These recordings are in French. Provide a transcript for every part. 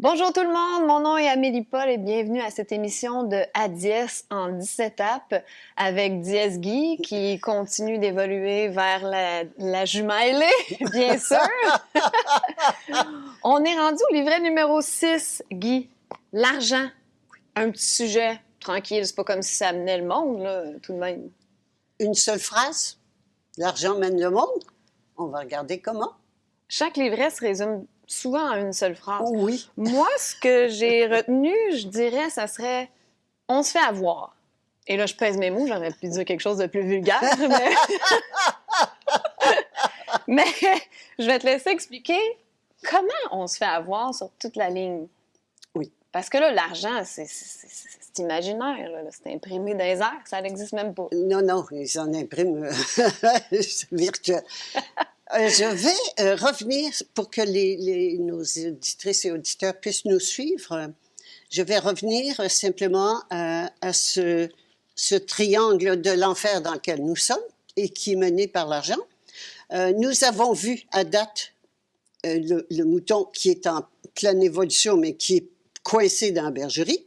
Bonjour tout le monde, mon nom est Amélie Paul et bienvenue à cette émission de À Dièse en 17 étapes avec Dièse Guy qui continue d'évoluer vers la jumelle, bien sûr. On est rendu au livret numéro 6, Guy. L'argent, un petit sujet tranquille, c'est pas comme si ça amenait le monde, là, tout de même. Une seule phrase, l'argent mène le monde. On va regarder comment. Chaque livret se résume souvent en une seule phrase. Oh oui. Moi, ce que j'ai retenu, je dirais, ça serait « on se fait avoir ». Et là, je pèse mes mots, j'aurais pu dire quelque chose de plus vulgaire, mais... mais je vais te laisser expliquer comment on se fait avoir sur toute la ligne. Oui. Parce que là, l'argent, c'est imaginaire, là, c'est imprimé dans les airs, ça n'existe même pas. Non, ils en impriment virtuel. Je vais revenir pour que nos auditrices et auditeurs puissent nous suivre. Je vais revenir simplement à ce triangle de l'enfer dans lequel nous sommes et qui est mené par l'argent. Nous avons vu à date le mouton qui est en pleine évolution, mais qui est coincé dans la bergerie.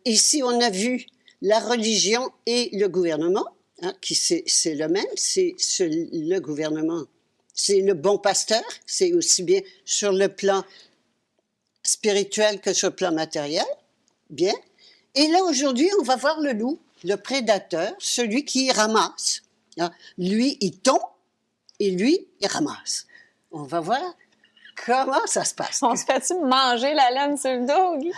Ici, on a vu la religion et le gouvernement. Hein, c'est le même, le gouvernement, c'est le bon pasteur, c'est aussi bien sur le plan spirituel que sur le plan matériel, bien. Et là, aujourd'hui, on va voir le loup, le prédateur, celui qui ramasse. Hein. Lui, il tombe et lui, il ramasse. On va voir comment ça se passe. On se fait-tu manger la laine sur le dos, Guy?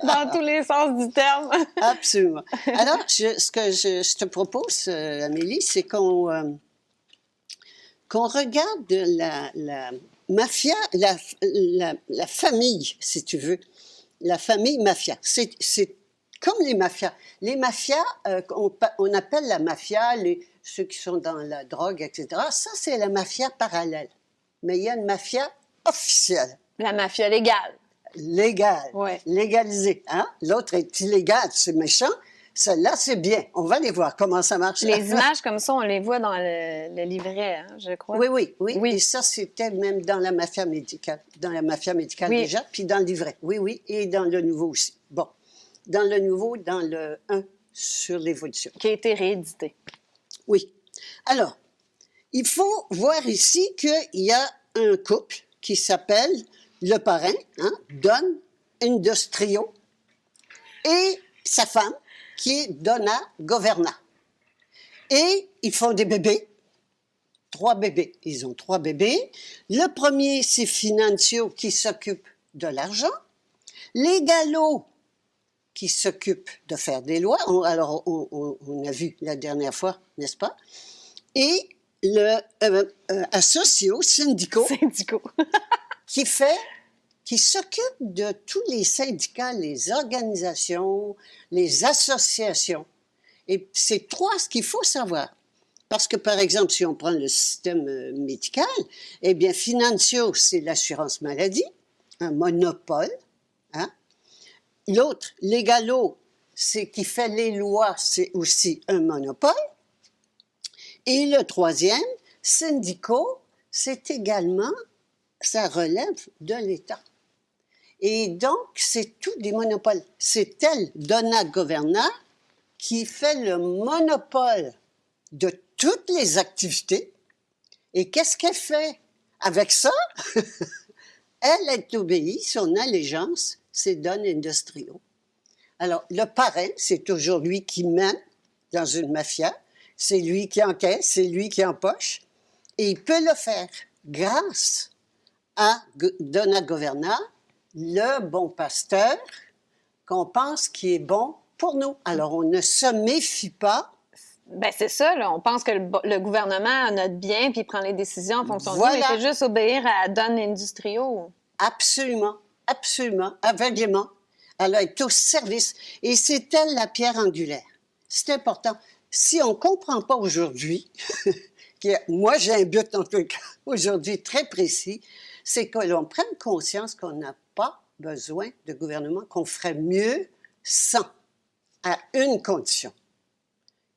Dans tous les sens du terme. Absolument. Alors, ce que je te propose, Amélie, c'est qu'on regarde la mafia, la famille, si tu veux, la famille mafia. C'est comme les mafias. Les mafias, on appelle la mafia ceux qui sont dans la drogue, etc. Ça, c'est la mafia parallèle. Mais il y a une mafia officielle. La mafia légale. Légale, ouais. Légalisée. Hein? L'autre est illégale, c'est méchant. Celle-là, c'est bien. On va aller voir comment ça marche. Les images comme ça, on les voit dans le livret, hein, je crois. Oui. Et ça, c'était même dans la mafia médicale. Dans la mafia médicale oui. déjà, puis dans le livret. Oui. Et dans le nouveau aussi. Bon. Dans le nouveau, dans le 1 sur l'évolution. Qui a été réédité. Oui. Alors, il faut voir ici qu'il y a un couple qui s'appelle le parrain, hein, Don Industrio, et sa femme, qui est Donna Governa. Et ils font des bébés, 3 bébés. Ils ont 3 bébés. Le premier, c'est Financio, qui s'occupe de l'argent. Les Gallo, qui s'occupent de faire des lois. Alors, on a vu la dernière fois, n'est-ce pas? Et le Associo, syndicaux, qui s'occupe de tous les syndicats, les organisations, les associations. Et c'est 3 ce qu'il faut savoir. Parce que, par exemple, si on prend le système médical, eh bien, Financio, c'est l'assurance maladie, un monopole. Hein? L'autre, Légalo, c'est qui fait les lois, c'est aussi un monopole. Et le troisième, syndicaux, c'est également, ça relève de l'État. Et donc, c'est tout des monopoles. C'est elle, Donna Governa, qui fait le monopole de toutes les activités. Et qu'est-ce qu'elle fait avec ça? Elle est obéie, son allégeance, c'est Don Industrio. Alors, le parrain, c'est toujours lui qui mène dans une mafia. C'est lui qui encaisse, c'est lui qui empoche. Et il peut le faire grâce à Donna Governa, le bon pasteur qu'on pense qui est bon pour nous. Alors, on ne se méfie pas. Ben c'est ça, là. On pense que le gouvernement a notre bien puis il prend les décisions en fonction de nous. Il fait juste obéir à Don Industrio. Absolument, aveuglément. Elle est au service. Et c'est elle la pierre angulaire. C'est important. Si on ne comprend pas aujourd'hui, moi j'ai un but en tout cas aujourd'hui très précis, c'est que l'on prenne conscience qu'on n'a pas besoin de gouvernement, qu'on ferait mieux sans, à une condition,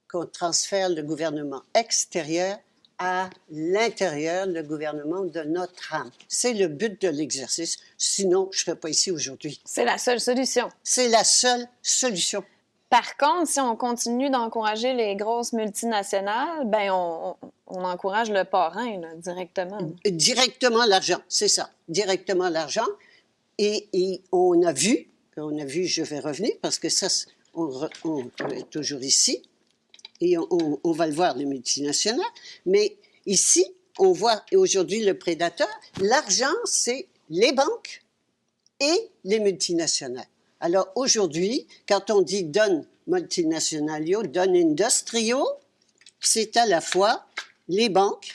qu'on transfère le gouvernement extérieur à l'intérieur, le gouvernement de notre âme. C'est le but de l'exercice. Sinon, je ne serais pas ici aujourd'hui. C'est la seule solution. C'est la seule solution. Par contre, si on continue d'encourager les grosses multinationales, ben on encourage le parrain là, directement. Directement l'argent, c'est ça. Directement l'argent. Et on a vu, je vais revenir parce que ça, on est toujours ici. Et on va le voir, les multinationales. Mais ici, on voit aujourd'hui le prédateur. L'argent, c'est les banques et les multinationales. Alors aujourd'hui, quand on dit donne multinationalio, donne industrio, c'est à la fois les banques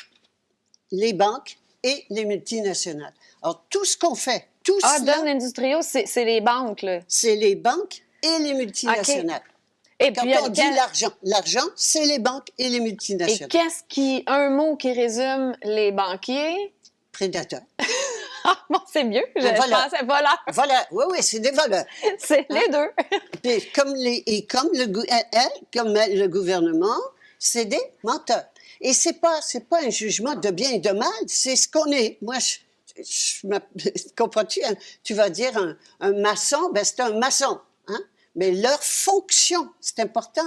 et les multinationales. Alors tout ce qu'on fait, tout cela... Donne industrio, c'est les banques, là. C'est les banques et les multinationales. Okay. Et quand puis, on dit l'argent, c'est les banques et les multinationales. Et un mot qui résume les banquiers? Prédateurs. Bon, c'est mieux. Je pensais voleurs. Voilà, oui, c'est des voleurs. C'est les deux. Et comme le gouvernement, c'est des menteurs. Et c'est pas un jugement de bien et de mal, c'est ce qu'on est. Moi, comprends-tu? Tu vas dire un maçon, ben c'est un maçon, hein? Mais leur fonction, c'est important,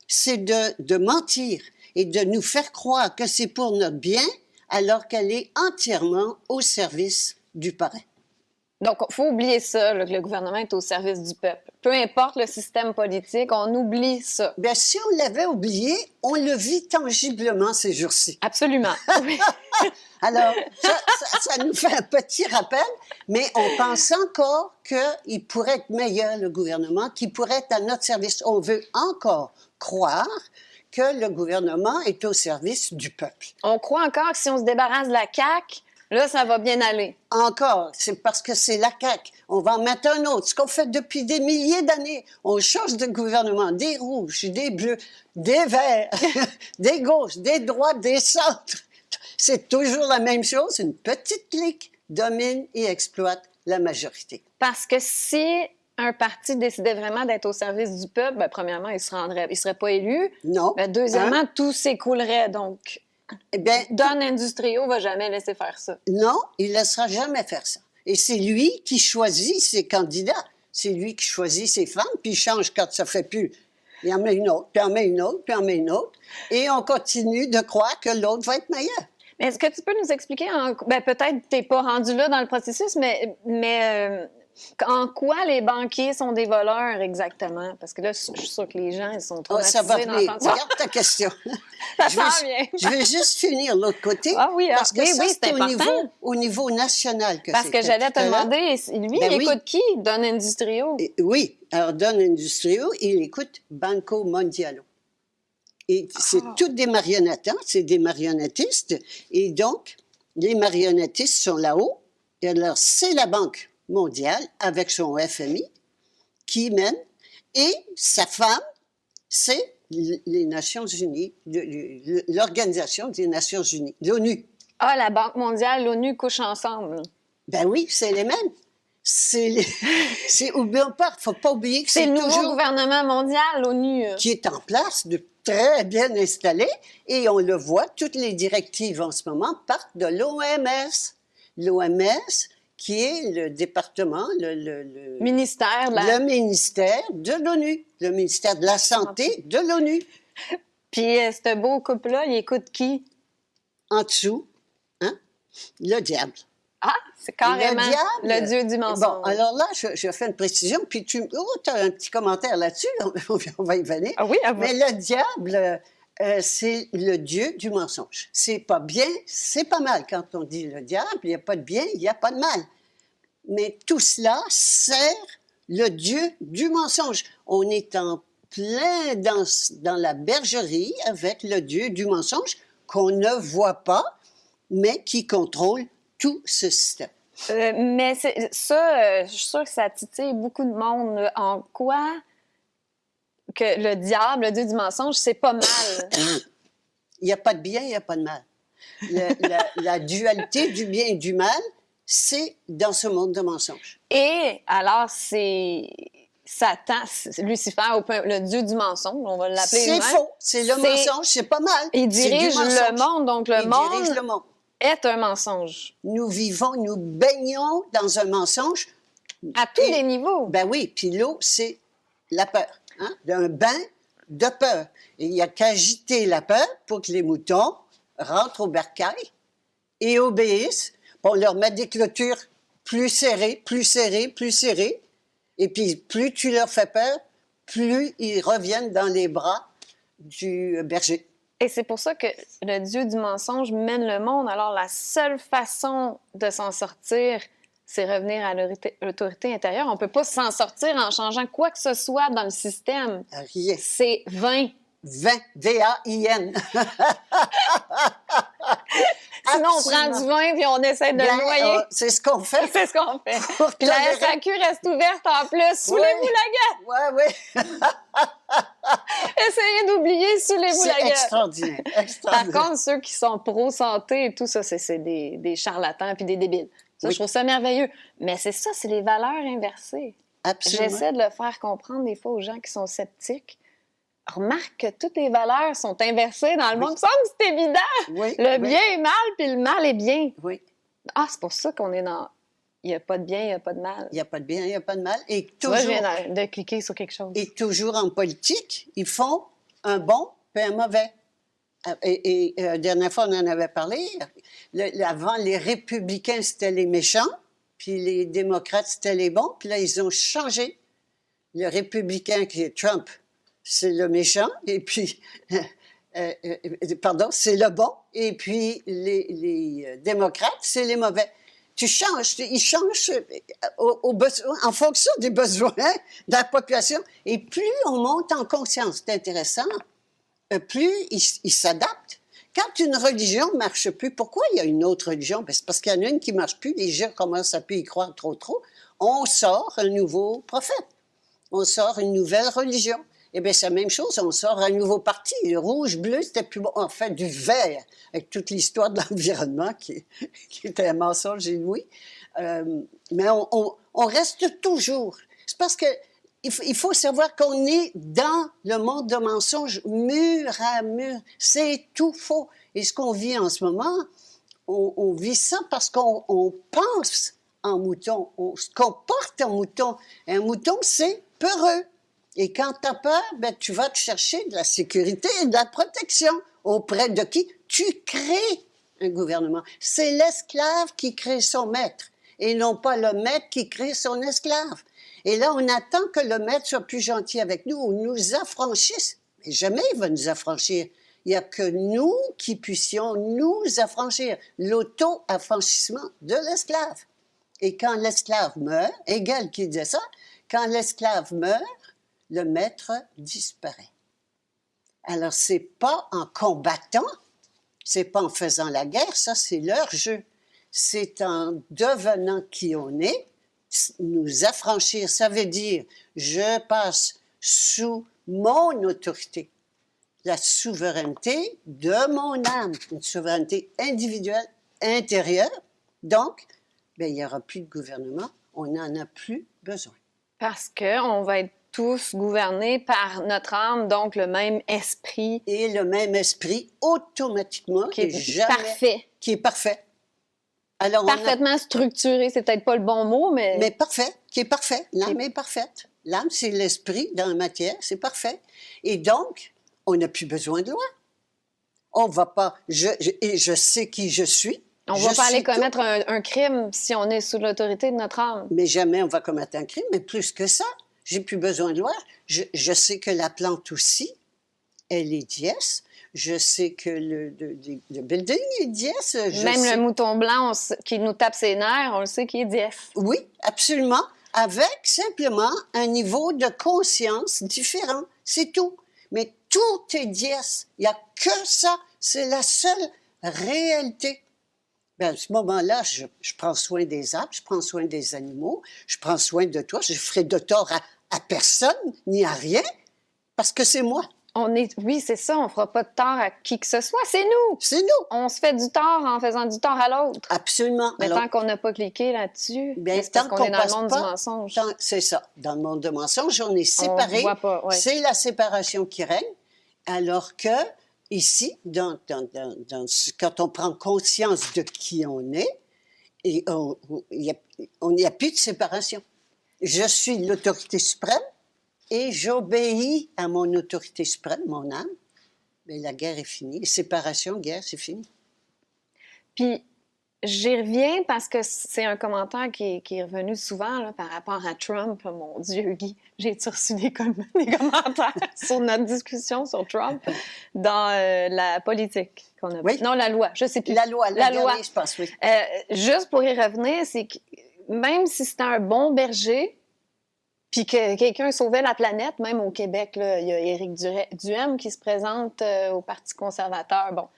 c'est de mentir et de nous faire croire que c'est pour notre bien, alors qu'elle est entièrement au service du parrain. Donc, il faut oublier ça, là, que le gouvernement est au service du peuple. Peu importe le système politique, on oublie ça. Bien, si on l'avait oublié, on le vit tangiblement ces jours-ci. Absolument. Oui. Alors, ça nous fait un petit rappel, mais on pense encore qu'il pourrait être meilleur, le gouvernement, qu'il pourrait être à notre service. On veut encore croire que le gouvernement est au service du peuple. On croit encore que si on se débarrasse de la CAQ, là, ça va bien aller. Encore, c'est parce que c'est la CAQ. On va en mettre un autre. Ce qu'on fait depuis des milliers d'années. On change de gouvernement, des rouges, des bleus, des verts, des gauches, des droites, des centres. C'est toujours la même chose. Une petite clique domine et exploite la majorité. Parce que si un parti décidait vraiment d'être au service du peuple, ben, premièrement, il serait pas élu. Non. Ben, deuxièmement, tout s'écoulerait. Donc, eh bien, Don Industrio va jamais laisser faire ça. Non, il ne laissera jamais faire ça. Et c'est lui qui choisit ses candidats. C'est lui qui choisit ses femmes, puis il change quand ça ne fait plus. Il en met une autre, puis il en met une autre, puis il en met une autre. Et on continue de croire que l'autre va être meilleur. Mais est-ce que tu peux nous expliquer, peut-être que tu n'es pas rendu là dans le processus, mais en quoi les banquiers sont des voleurs exactement? Parce que là, je suis sûre que les gens, ils sont traumatisés d'entendre ça. Regarde ta question. Ça sent bien. Je vais juste finir l'autre côté. Ah oui, parce que c'est important. Au niveau national que parce que j'allais te demander, lui, il écoute qui? Don Industrio? Oui, alors Don Industrio, il écoute Banco Mondialo. Et c'est toutes des marionnettes, hein? C'est des marionnettistes. Et donc, les marionnettistes sont là-haut. Et alors, c'est la Banque mondiale, avec son FMI, qui mène. Et sa femme, c'est les Nations Unies, l'Organisation des Nations Unies, l'ONU. Ah, la Banque mondiale, l'ONU couchent ensemble. Ben oui, c'est les mêmes. Oublions pas, il ne faut pas oublier que c'est le nouveau gouvernement mondial, l'ONU. Qui est en place, très bien installé, et on le voit, toutes les directives en ce moment partent de l'OMS. L'OMS, qui est le département, le ministère de l'ONU, le ministère de la Santé de l'ONU. Puis, ce beau couple-là, il écoute qui? En dessous, hein? Le diable. Ah, c'est carrément le dieu du mensonge. Bon, alors là, je fais une précision, puis tu as un petit commentaire là-dessus, on va y venir. Ah oui, mais le diable, c'est le dieu du mensonge. C'est pas bien, c'est pas mal. Quand on dit le diable, il n'y a pas de bien, il n'y a pas de mal. Mais tout cela sert le dieu du mensonge. On est en plein dans la bergerie avec le dieu du mensonge qu'on ne voit pas, mais qui contrôle tout ce système. Mais ça, je suis sûre que ça titille beaucoup de monde. Là. En quoi que le diable, le dieu du mensonge, c'est pas mal? Il n'y a pas de bien, il n'y a pas de mal. La dualité du bien et du mal, c'est dans ce monde de mensonges. Et alors, c'est Satan, Lucifer, le dieu du mensonge, on va l'appeler C'est lui-même. faux. C'est le mensonge, c'est pas mal. Il dirige le monde, donc le monde est un mensonge. Nous baignons dans un mensonge. À tous les niveaux. Ben oui, puis l'eau, c'est la peur. Hein? Un bain de peur. Et il n'y a qu'agiter la peur pour que les moutons rentrent au bercail et obéissent. On leur met des clôtures plus serrées, plus serrées, plus serrées. Et puis, plus tu leur fais peur, plus ils reviennent dans les bras du berger. Et c'est pour ça que le dieu du mensonge mène le monde. Alors, la seule façon de s'en sortir, c'est revenir à l'autorité intérieure. On ne peut pas s'en sortir en changeant quoi que ce soit dans le système. Rien. C'est vain. Vain. V-A-I-N. Sinon, on prend du vin puis on essaie de le noyer. C'est ce qu'on fait. C'est ce qu'on fait. Puis la SAQ reste ouverte en plus. Soulez-vous la gueule! Oui. Essayez d'oublier, soulez-vous la gueule. C'est extraordinaire. Par contre, ceux qui sont pro-santé et tout ça, c'est des charlatans puis des débiles. Ça, je trouve ça merveilleux. Mais c'est ça, c'est les valeurs inversées. Absolument. J'essaie de le faire comprendre des fois aux gens qui sont sceptiques. Remarque que toutes les valeurs sont inversées dans le monde. Il me semble que c'est évident. Le bien est mal, puis le mal est bien. Oui. Ah, c'est pour ça qu'on est dans... Il n'y a pas de bien, il n'y a pas de mal. Il n'y a pas de bien, il n'y a pas de mal. Et toujours... Moi, je viens de cliquer sur quelque chose. Et toujours en politique, ils font un bon puis un mauvais. Et la dernière fois, on en avait parlé. Avant, les républicains, c'était les méchants, puis les démocrates, c'était les bons. Puis là, ils ont changé. Le républicain, qui est Trump, c'est le méchant, et puis, c'est le bon, et puis les démocrates, c'est les mauvais. Ils changent en fonction des besoins de la population, et plus on monte en conscience, c'est intéressant, plus ils s'adaptent. Quand une religion ne marche plus, pourquoi il y a une autre religion? Ben, c'est parce qu'il y en a une qui ne marche plus, les gens commencent à plus y croire trop. On sort un nouveau prophète, on sort une nouvelle religion. Eh bien, c'est la même chose, on sort un nouveau parti. Le rouge, bleu, c'était plus bon. En fait, du vert, avec toute l'histoire de l'environnement qui était un mensonge inouï. Mais on reste toujours. C'est parce que il faut savoir qu'on est dans le monde de mensonges, mur à mur. C'est tout faux. Et ce qu'on vit en ce moment, on vit ça parce qu'on pense en mouton, on se comporte en mouton. Un mouton, c'est peureux. Et quand tu as peur, ben, tu vas te chercher de la sécurité et de la protection. Auprès de qui? Tu crées un gouvernement. C'est l'esclave qui crée son maître et non pas le maître qui crée son esclave. Et là, on attend que le maître soit plus gentil avec nous ou nous affranchisse. Mais jamais il va nous affranchir. Il n'y a que nous qui puissions nous affranchir. L'auto-affranchissement de l'esclave. Et quand l'esclave meurt, Hegel qui disait ça, quand l'esclave meurt, le maître disparaît. Alors, c'est pas en combattant, c'est pas en faisant la guerre, ça, c'est leur jeu. C'est en devenant qui on est, nous affranchir. Ça veut dire, je passe sous mon autorité, la souveraineté de mon âme, une souveraineté individuelle, intérieure. Donc, bien, il n'y aura plus de gouvernement, on n'en a plus besoin. Parce qu'on va être tous gouvernés par notre âme, donc le même esprit. Et le même esprit, automatiquement, qui est parfait. Qui est parfait. Alors, parfaitement structuré, c'est peut-être pas le bon mot, mais... Mais parfait, qui est parfait. L'âme est parfaite. L'âme, c'est l'esprit dans la matière, c'est parfait. Et donc, on n'a plus besoin de loi. On va pas... Je sais qui je suis. On ne va pas aller commettre un crime si on est sous l'autorité de notre âme. Mais jamais on va commettre un crime, mais plus que ça. J'ai plus besoin de loi. Je sais que la plante aussi, elle est dièse. Je sais que le building est dièse. Même le mouton blanc qui nous tape ses nerfs, on le sait qu'il est dièse. Oui, absolument. Avec simplement un niveau de conscience différent. C'est tout. Mais tout est dièse. Il n'y a que ça. C'est la seule réalité. Bien, à ce moment-là, je prends soin des arbres, je prends soin des animaux, je prends soin de toi. Je ne ferai de tort à personne ni à rien parce que c'est moi. Oui, c'est ça, on fera pas de tort à qui que ce soit, c'est nous! C'est nous! On se fait du tort en faisant du tort à l'autre. Absolument. Mais Alors, tant qu'on n'a pas cliqué là-dessus, bien, c'est parce tant qu'on est qu'on dans le passe monde pas, du mensonge. c'est ça. Dans le monde du mensonge, on est On séparés. voit pas, ouais. C'est la séparation qui règne. Alors que, ici, quand on prend conscience de qui on est, et il n'y a plus de séparation. Je suis l'autorité suprême et j'obéis à mon autorité suprême, mon âme. Mais la guerre est finie. Séparation, guerre, c'est fini. Puis, j'y reviens parce que c'est un commentaire qui est revenu souvent là, par rapport à Trump. Mon Dieu, Guy, j'ai-tu reçu des commentaires sur notre discussion sur Trump dans la politique qu'on a... Oui. Non, la loi, je sais plus. La loi, La loi. dernière, je pense, oui. Juste pour y revenir, c'est que même si c'était un bon berger, puis que quelqu'un sauvait la planète, même au Québec, là, il y a Éric Duhem qui se présente au Parti conservateur. Bon,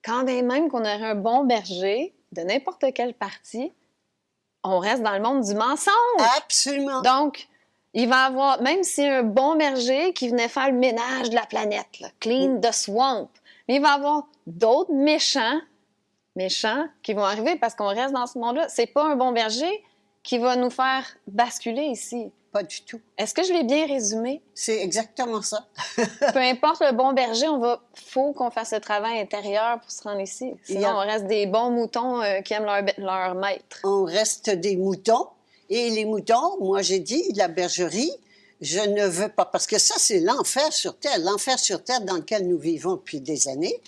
quand même qu'on aurait un bon berger de n'importe quel parti, on reste dans le monde du mensonge. Absolument. Donc, il va avoir, même si un bon berger qui venait faire le ménage de la planète, là, clean the swamp, mais il va avoir d'autres méchants qui vont arriver parce qu'on reste dans ce monde-là. C'est pas un bon berger qui va nous faire basculer ici. Pas du tout. Est-ce que je l'ai bien résumé? C'est exactement ça. Peu importe le bon berger, faut qu'on fasse le travail intérieur pour se rendre ici. Sinon, on reste des bons moutons qui aiment leur maître. On reste des moutons. Et les moutons, moi j'ai dit, la bergerie, je ne veux pas, parce que ça c'est l'enfer sur terre dans lequel nous vivons depuis des années.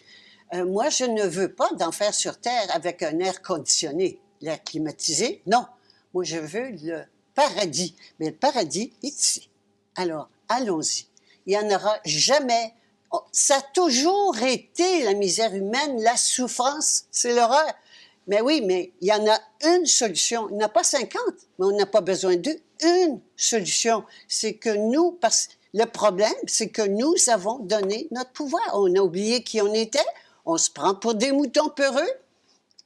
Moi, je ne veux pas d'enfer sur terre avec un air conditionné, l'air climatisé. Non, moi je veux le paradis. Mais le paradis est ici. Alors, allons-y. Il n'y en aura jamais. Ça a toujours été la misère humaine, la souffrance, c'est l'horreur. Mais oui, mais il y en a une solution. Il n'y en a pas 50, mais on n'a pas besoin d'une solution. C'est que nous, parce que le problème, c'est que nous avons donné notre pouvoir. On a oublié qui on était. On se prend pour des moutons peureux.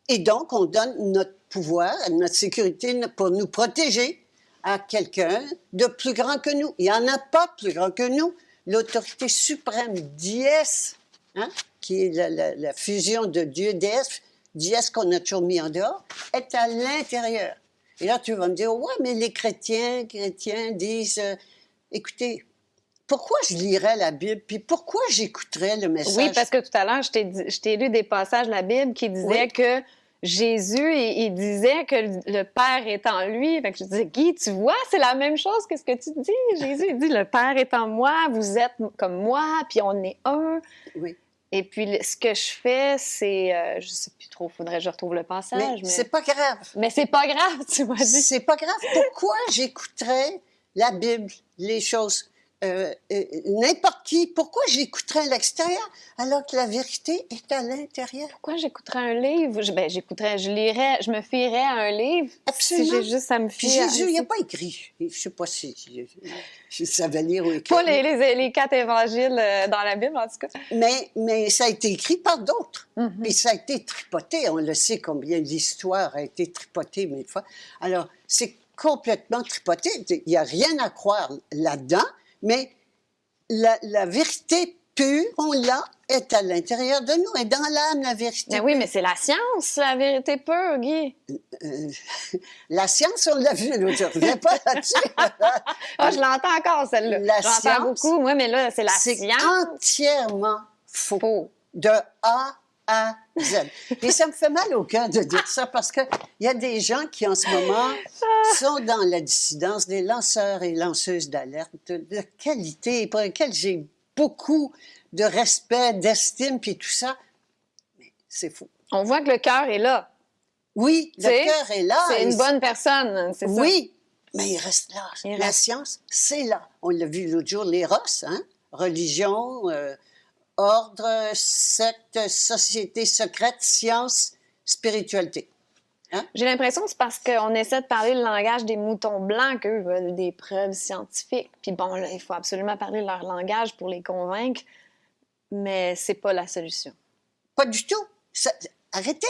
Et donc, on donne notre pouvoir, notre sécurité pour nous protéger à quelqu'un de plus grand que nous. Il n'y en a pas plus grand que nous. L'autorité suprême, Dies, hein, qui est la fusion de Dieu, déesse, Dies qu'on a toujours mis en dehors, est à l'intérieur. Et là, tu vas me dire, ouais, mais les chrétiens disent, écoutez, pourquoi je lirais la Bible, puis pourquoi j'écouterais le message? Oui, parce que tout à l'heure, je t'ai lu des passages de la Bible qui disaient que Jésus, il disait que le Père est en lui. Fait que je disais, Guy, tu vois, c'est la même chose que ce que tu dis. Jésus, il dit, le Père est en moi, vous êtes comme moi, puis on est un. Oui. Et puis, ce que je fais, c'est... je sais plus trop, faudrait que je retrouve le passage. Mais c'est pas grave. Mais c'est pas grave, tu m'as dit. C'est pas grave. Pourquoi j'écouterais la Bible, les choses... n'importe qui, pourquoi j'écouterais à l'extérieur alors que la vérité est à l'intérieur? Pourquoi j'écouterais un livre? Je lirais, je me fierais à un livre. Absolument. Si j'ai juste à me fier Jésus, il n'a pas écrit. Je ne sais pas si je savais lire ou écrire. Pas les 4 évangiles dans la Bible, en tout cas. Mais ça a été écrit par d'autres. Mm-hmm. Et ça a été tripoté. On le sait combien l'histoire a été tripotée mille fois. Alors, c'est complètement tripoté. Il n'y a rien à croire là-dedans. Mais la vérité pure, on l'a, est à l'intérieur de nous, est dans l'âme, la vérité Mais oui, mais c'est la science, la vérité pure, Guy. La science, on l'a vu l'autre jour. Je reviens pas là-dessus. Je l'entends encore, celle-là. La J'entends science, beaucoup, moi, mais là, c'est la c'est science. entièrement faux. Faux. De A à Z. Et ça me fait mal au cœur de dire ça parce qu'il y a des gens qui, en ce moment, sont dans la dissidence, des lanceurs et lanceuses d'alerte de qualité pour lesquels j'ai beaucoup de respect, d'estime, puis tout ça. Mais c'est faux. On voit que le cœur est là. Oui, le cœur est là. C'est une bonne personne, c'est ça. Oui, mais il reste là. La science, c'est là. On l'a vu l'autre jour, les Ross, hein? Religion, ordre, secte, société secrète, science, spiritualité. Hein? J'ai l'impression que c'est parce qu'on essaie de parler le langage des moutons blancs qu'eux veulent des preuves scientifiques. Puis bon, là, il faut absolument parler leur langage pour les convaincre, mais c'est pas la solution. Pas du tout. Arrêtons.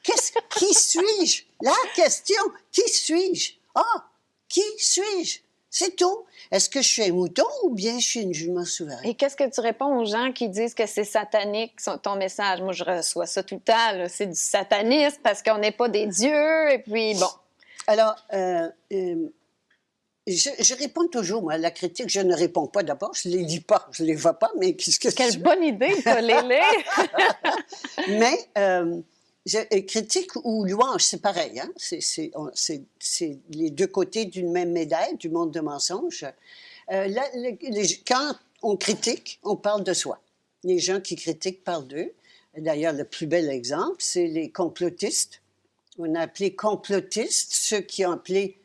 Qui suis-je? La question, qui suis-je? Ah, qui suis-je? C'est tout. Est-ce que je suis un mouton ou bien je suis une jument souveraine? Et qu'est-ce que tu réponds aux gens qui disent que c'est satanique, ton message? Moi, je reçois ça tout le temps, là. C'est du satanisme parce qu'on n'est pas des dieux, et puis bon. Alors, je réponds toujours, moi, à la critique. Je ne réponds pas d'abord, je ne les lis pas, je ne les vois pas, mais qu'est-ce que Quelle bonne idée de pas les lire! Mais critique ou louange, c'est pareil. Hein? C'est les deux côtés d'une même médaille, du monde de mensonges. Quand on critique, on parle de soi. Les gens qui critiquent parlent d'eux. D'ailleurs, le plus bel exemple, c'est les complotistes. On a appelé complotistes ceux qui ont appelé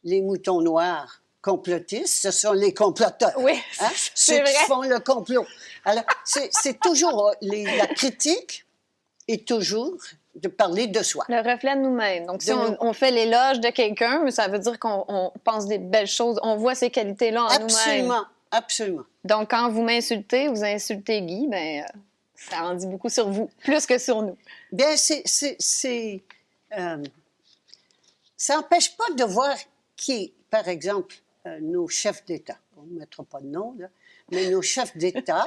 les moutons noirs complotistes. Ce sont les comploteurs. Oui, hein? c'est Ceux vrai. qui font le complot. Alors, c'est toujours... la critique est toujours de parler de soi. Le reflet de nous-mêmes. Donc, si De nous. on fait l'éloge de quelqu'un, mais ça veut dire qu'on pense des belles choses, on voit ces qualités-là en nous-mêmes. Absolument, absolument. Donc, quand vous m'insultez, vous insultez Guy, bien, ça en dit beaucoup sur vous, plus que sur nous. Bien, ça n'empêche pas de voir qui, par exemple, nos chefs d'État, on ne mettra pas de nom, là, mais nos chefs d'État,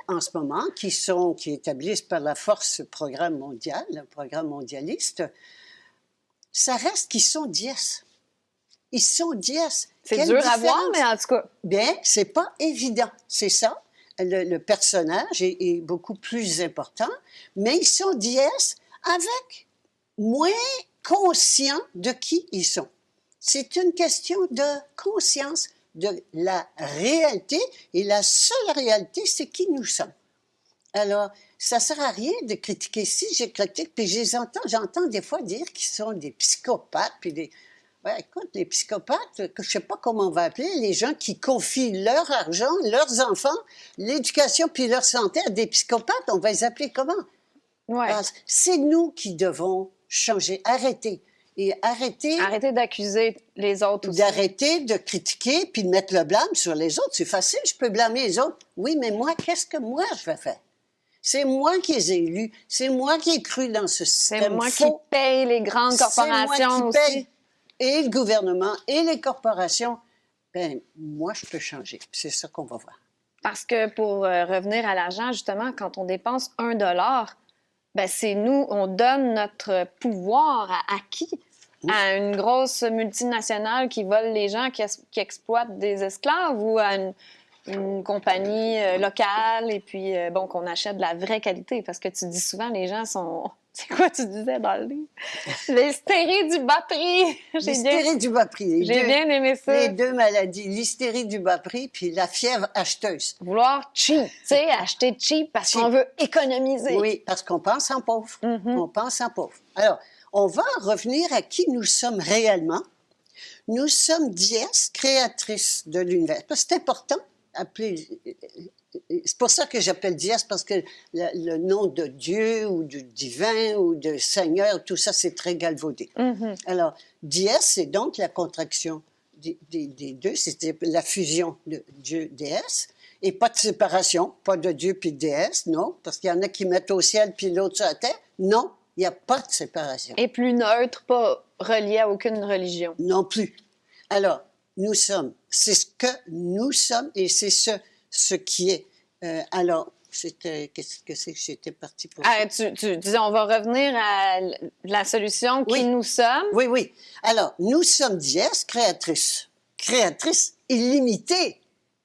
en ce moment, qui établissent par la force le programme mondial, le programme mondialiste, ça reste qu'ils sont dièses. Ils sont dièses. C'est Quelle dur à différence? voir, mais en tout cas... Bien, c'est pas évident, c'est ça. Le personnage est beaucoup plus important, mais ils sont dièses avec moins conscients de qui ils sont. C'est une question de conscience de la réalité, et la seule réalité, c'est qui nous sommes. Alors, ça ne sert à rien de critiquer. Si je critique, puis j'entends des fois dire qu'ils sont des psychopathes, puis des... Ouais, écoute, les psychopathes, je ne sais pas comment on va appeler, les gens qui confient leur argent, leurs enfants, l'éducation puis leur santé à des psychopathes, on va les appeler comment? Ouais. Alors, c'est nous qui devons changer, arrêter. Et Arrêtez d'accuser les autres aussi. d'arrêter de critiquer puis de mettre le blâme sur les autres. C'est facile, je peux blâmer les autres. Oui, mais moi, qu'est-ce que moi je vais faire? C'est moi qui les ai élus. C'est moi qui ai cru dans ce système C'est moi faux. qui paye les grandes corporations C'est moi qui aussi. paye. Et le gouvernement et les corporations. Ben moi, je peux changer. C'est ça qu'on va voir. Parce que pour revenir à l'argent, justement, quand on dépense $1, ben c'est nous, on donne notre pouvoir à qui? À une grosse multinationale qui vole les gens, qui exploite des esclaves, ou à une compagnie locale, et puis, bon, qu'on achète de la vraie qualité. Parce que tu dis souvent, les gens sont... C'est quoi tu disais dans le livre? L'hystérie du bas prix. L'hystérie du bas prix. J'ai bien aimé ça. Les deux maladies, l'hystérie du bas prix puis la fièvre acheteuse. Vouloir cheap, tu sais, acheter cheap parce qu'on veut économiser. Oui, parce qu'on pense en pauvre. On pense en pauvre. Alors, on va revenir à qui nous sommes réellement. Nous sommes dièses créatrices de l'univers. C'est important. C'est pour ça que j'appelle dièse, parce que le nom de Dieu ou du divin ou de Seigneur, tout ça, c'est très galvaudé. Alors, dièse, c'est donc la contraction des deux, c'est la fusion de Dieu-déesse, et pas de séparation, pas de Dieu puis de déesse, non, parce qu'il y en a qui mettent au ciel puis l'autre sur la terre. Non, il n'y a pas de séparation. Et plus neutre, pas relié à aucune religion. Non plus. Alors, nous sommes, c'est ce que nous sommes et c'est ce qui est. Alors, qu'est-ce que c'est que j'étais partie pour ça? Tu disais, on va revenir à la solution qui nous sommes. Oui, oui. Alors, nous sommes dièses créatrices. Créatrices illimitées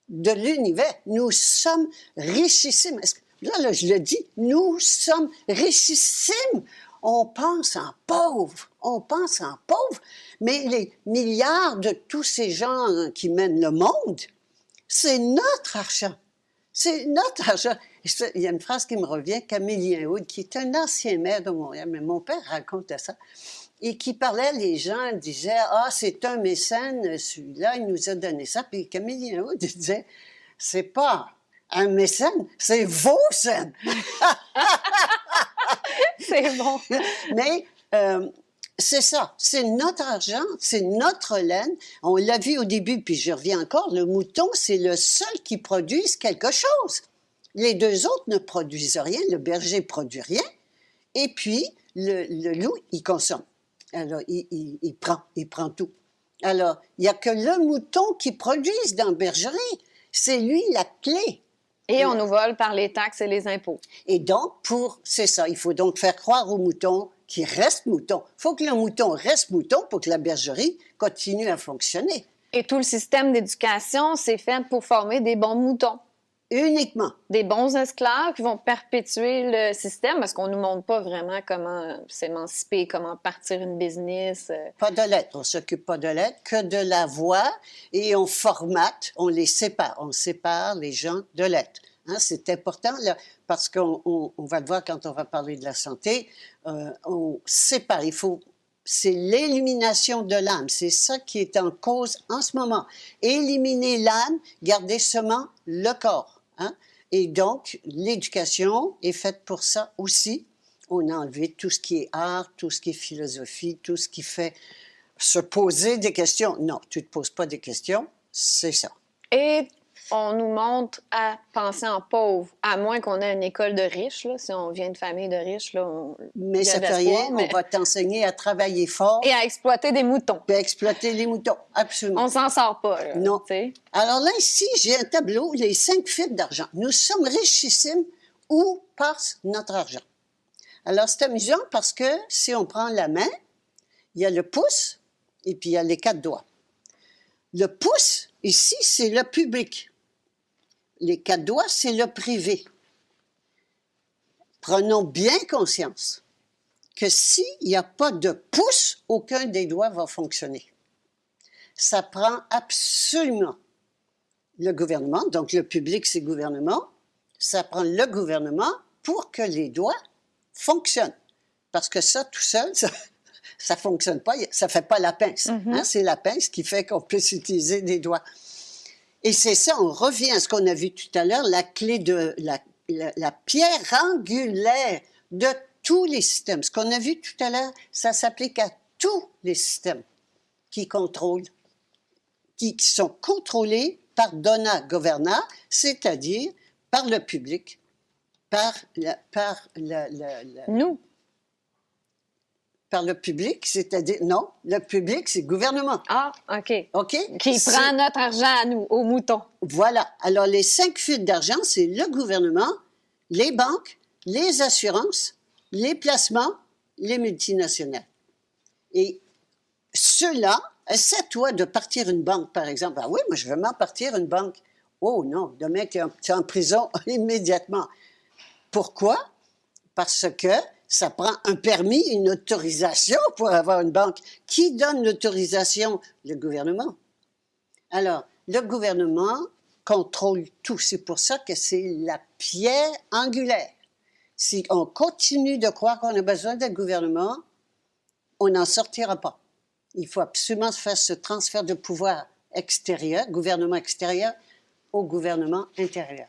de l'univers. Nous sommes richissimes. Là, je le dis, nous sommes richissimes. On pense en pauvres. On pense en pauvres. Mais les milliards de tous ces gens qui mènent le monde, c'est notre argent. C'est notre argent. Il y a une phrase qui me revient, Camille Hood, qui est un ancien maire de Montréal, mais mon père racontait ça, et qui parlait, les gens disaient « Ah, c'est un mécène, celui-là, il nous a donné ça. » Puis Camille Hood disait « C'est pas un mécène, c'est vos scènes. » C'est bon. Mais c'est ça, c'est notre argent, c'est notre laine. On l'a vu au début, puis je reviens encore, le mouton, c'est le seul qui produise quelque chose. Les deux autres ne produisent rien, le berger ne produit rien, et puis le loup, il consomme. Alors, il prend tout. Alors, il n'y a que le mouton qui produise dans la bergerie. C'est lui la clé. Et on nous vole par les taxes et les impôts. Et donc, c'est ça, il faut donc faire croire au mouton qu'il reste mouton. Il faut que le mouton reste mouton pour que la bergerie continue à fonctionner. Et tout le système d'éducation, c'est fait pour former des bons moutons. Uniquement. Des bons esclaves qui vont perpétuer le système parce qu'on ne nous montre pas vraiment comment s'émanciper, comment partir une business. Pas de lettres, on ne s'occupe pas de lettres, que de la voix et on formate, on les sépare. On sépare les gens de lettres. Hein, c'est important là, parce qu'on va le voir quand on va parler de la santé. On sépare, c'est l'élimination de l'âme. C'est ça qui est en cause en ce moment. Éliminer l'âme, garder seulement le corps. Hein? Et donc, l'éducation est faite pour ça aussi. On a enlevé tout ce qui est art, tout ce qui est philosophie, tout ce qui fait se poser des questions. Non, tu ne te poses pas des questions, c'est ça. Et on nous montre à penser en pauvre, à moins qu'on ait une école de riches. Là, si on vient de famille de riches, là, mais ça ne fait rien, on va t'enseigner à travailler fort. Et à exploiter des moutons. Et à exploiter les moutons, absolument. On s'en sort pas. Là, non. T'sais. Alors là, ici, j'ai un tableau, les 5 fuites d'argent. Nous sommes richissimes. Où passe notre argent? Alors, c'est amusant parce que si on prend la main, il y a le pouce et puis il y a les 4 doigts. Le pouce, ici, c'est le public. Les 4 doigts, c'est le privé. Prenons bien conscience que s'il n'y a pas de pouce, aucun des doigts va fonctionner. Ça prend absolument le gouvernement, donc le public, c'est le gouvernement, ça prend le gouvernement pour que les doigts fonctionnent. Parce que ça, tout seul, ça ne fonctionne pas, ça ne fait pas la pince. Hein? C'est la pince qui fait qu'on puisse utiliser des doigts. Et c'est ça, on revient à ce qu'on a vu tout à l'heure, la clé de la pierre angulaire de tous les systèmes. Ce qu'on a vu tout à l'heure, ça s'applique à tous les systèmes qui contrôlent, qui sont contrôlés par dona governa, c'est-à-dire par le public, Nous. Par le public, c'est-à-dire, non, le public, c'est le gouvernement. Ah, OK. OK? Qui prend notre argent à nous, aux moutons. Voilà. Alors, les 5 fuites d'argent, c'est le gouvernement, les banques, les assurances, les placements, les multinationales. Et ceux-là, essaie-toi de partir une banque, par exemple. Ah oui, moi, je veux m'en partir une banque. Oh non, demain, tu es en prison immédiatement. Pourquoi? Parce que ça prend un permis, une autorisation pour avoir une banque. Qui donne l'autorisation? Le gouvernement. Alors, le gouvernement contrôle tout. C'est pour ça que c'est la pierre angulaire. Si on continue de croire qu'on a besoin d'un gouvernement, on n'en sortira pas. Il faut absolument faire ce transfert de pouvoir extérieur, gouvernement extérieur, au gouvernement intérieur.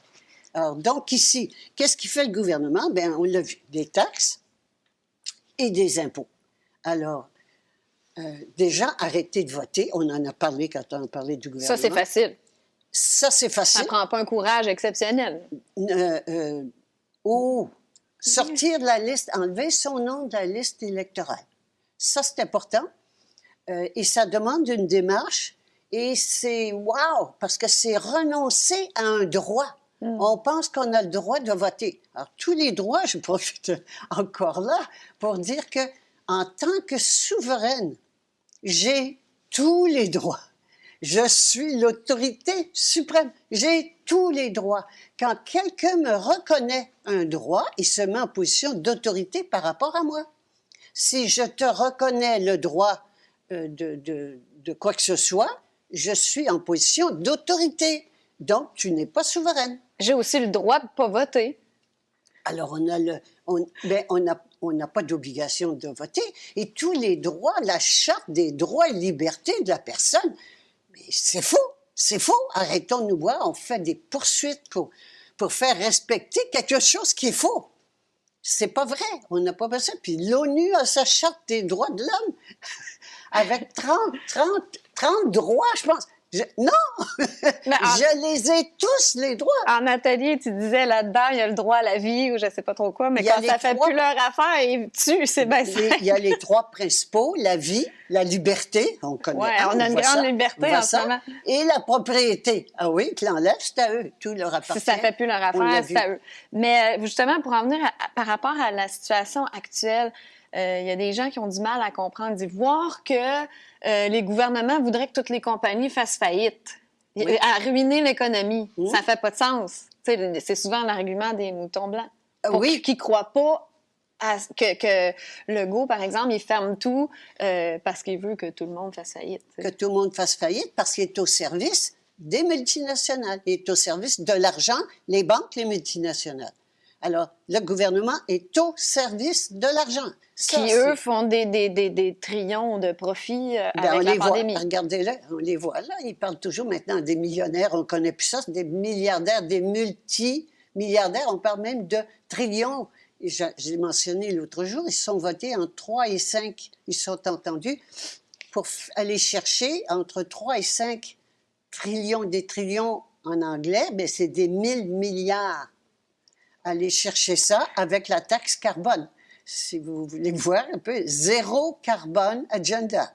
Alors, donc ici, qu'est-ce qui fait le gouvernement? Bien, on l'a vu, des taxes et des impôts. Alors, déjà, arrêtez de voter. On en a parlé quand on a parlé du gouvernement. Ça, c'est facile. Ça, c'est facile. Ça prend pas un courage exceptionnel. Sortir de la liste, enlever son nom de la liste électorale. Ça, c'est important. Et ça demande une démarche. Et c'est wow, parce que c'est renoncer à un droit. On pense qu'on a le droit de voter. Alors, tous les droits, je profite encore là pour dire que en tant que souveraine, j'ai tous les droits. Je suis l'autorité suprême. J'ai tous les droits. Quand quelqu'un me reconnaît un droit, il se met en position d'autorité par rapport à moi. Si je te reconnais le droit de quoi que ce soit, je suis en position d'autorité. Donc, tu n'es pas souveraine. J'ai aussi le droit de ne pas voter. Alors, on n'a pas d'obligation de voter. Et tous les droits, la Charte des droits et libertés de la personne, mais c'est faux, c'est faux. Arrêtons de nous voir, on fait des poursuites pour faire respecter quelque chose qui est faux. C'est pas vrai, on n'a pas besoin. Puis l'ONU a sa Charte des droits de l'homme avec 30 droits, je pense. Non! Mais Je les ai tous, les droits. en atelier, tu disais là-dedans, il y a le droit à la vie ou je sais pas trop quoi, mais Il y a quand les ça fait trois- plus leur affaire, ils tuent, c'est bien simple. Il y a les trois principaux, la vie, la liberté, on connaît. Ouais, Ah, on a une voit grande ça, liberté on voit en ce ça, moment. et la propriété. Ah oui, tu l'enlèves, c'est à eux, tout leur appartient. Si ça fait plus leur On l'a affaire, vu. c'est à eux. Mais justement, pour en venir par rapport à la situation actuelle, il y a des gens qui ont du mal à comprendre, voir que les gouvernements voudraient que toutes les compagnies fassent faillite, Oui. à ruiner l'économie. Mmh. Ça fait pas de sens. Tu sais, c'est souvent l'argument des moutons blancs. Pour Oui. qui croient pas que Legault, par exemple, il ferme tout parce qu'il veut que tout le monde fasse faillite. Que tout le monde fasse faillite parce qu'il est au service des multinationales. Il est au service de l'argent, les banques, les multinationales. Alors, le gouvernement est au service de l'argent. Ça, Qui, eux, font des trillions de profits ben, avec on la les voit, pandémie. regardez-le, on les voit là. Ils parlent toujours maintenant des millionnaires, on ne connaît plus ça, c'est des milliardaires, des multimilliardaires. On parle même de trillions. Et j'ai mentionné l'autre jour, ils sont votés en 3 et 5. Ils sont entendus pour aller chercher entre 3 et 5 trillions. Des trillions en anglais, mais c'est des 1000 milliards. Aller chercher ça avec la taxe carbone. Si vous voulez voir un peu, zéro carbone agenda.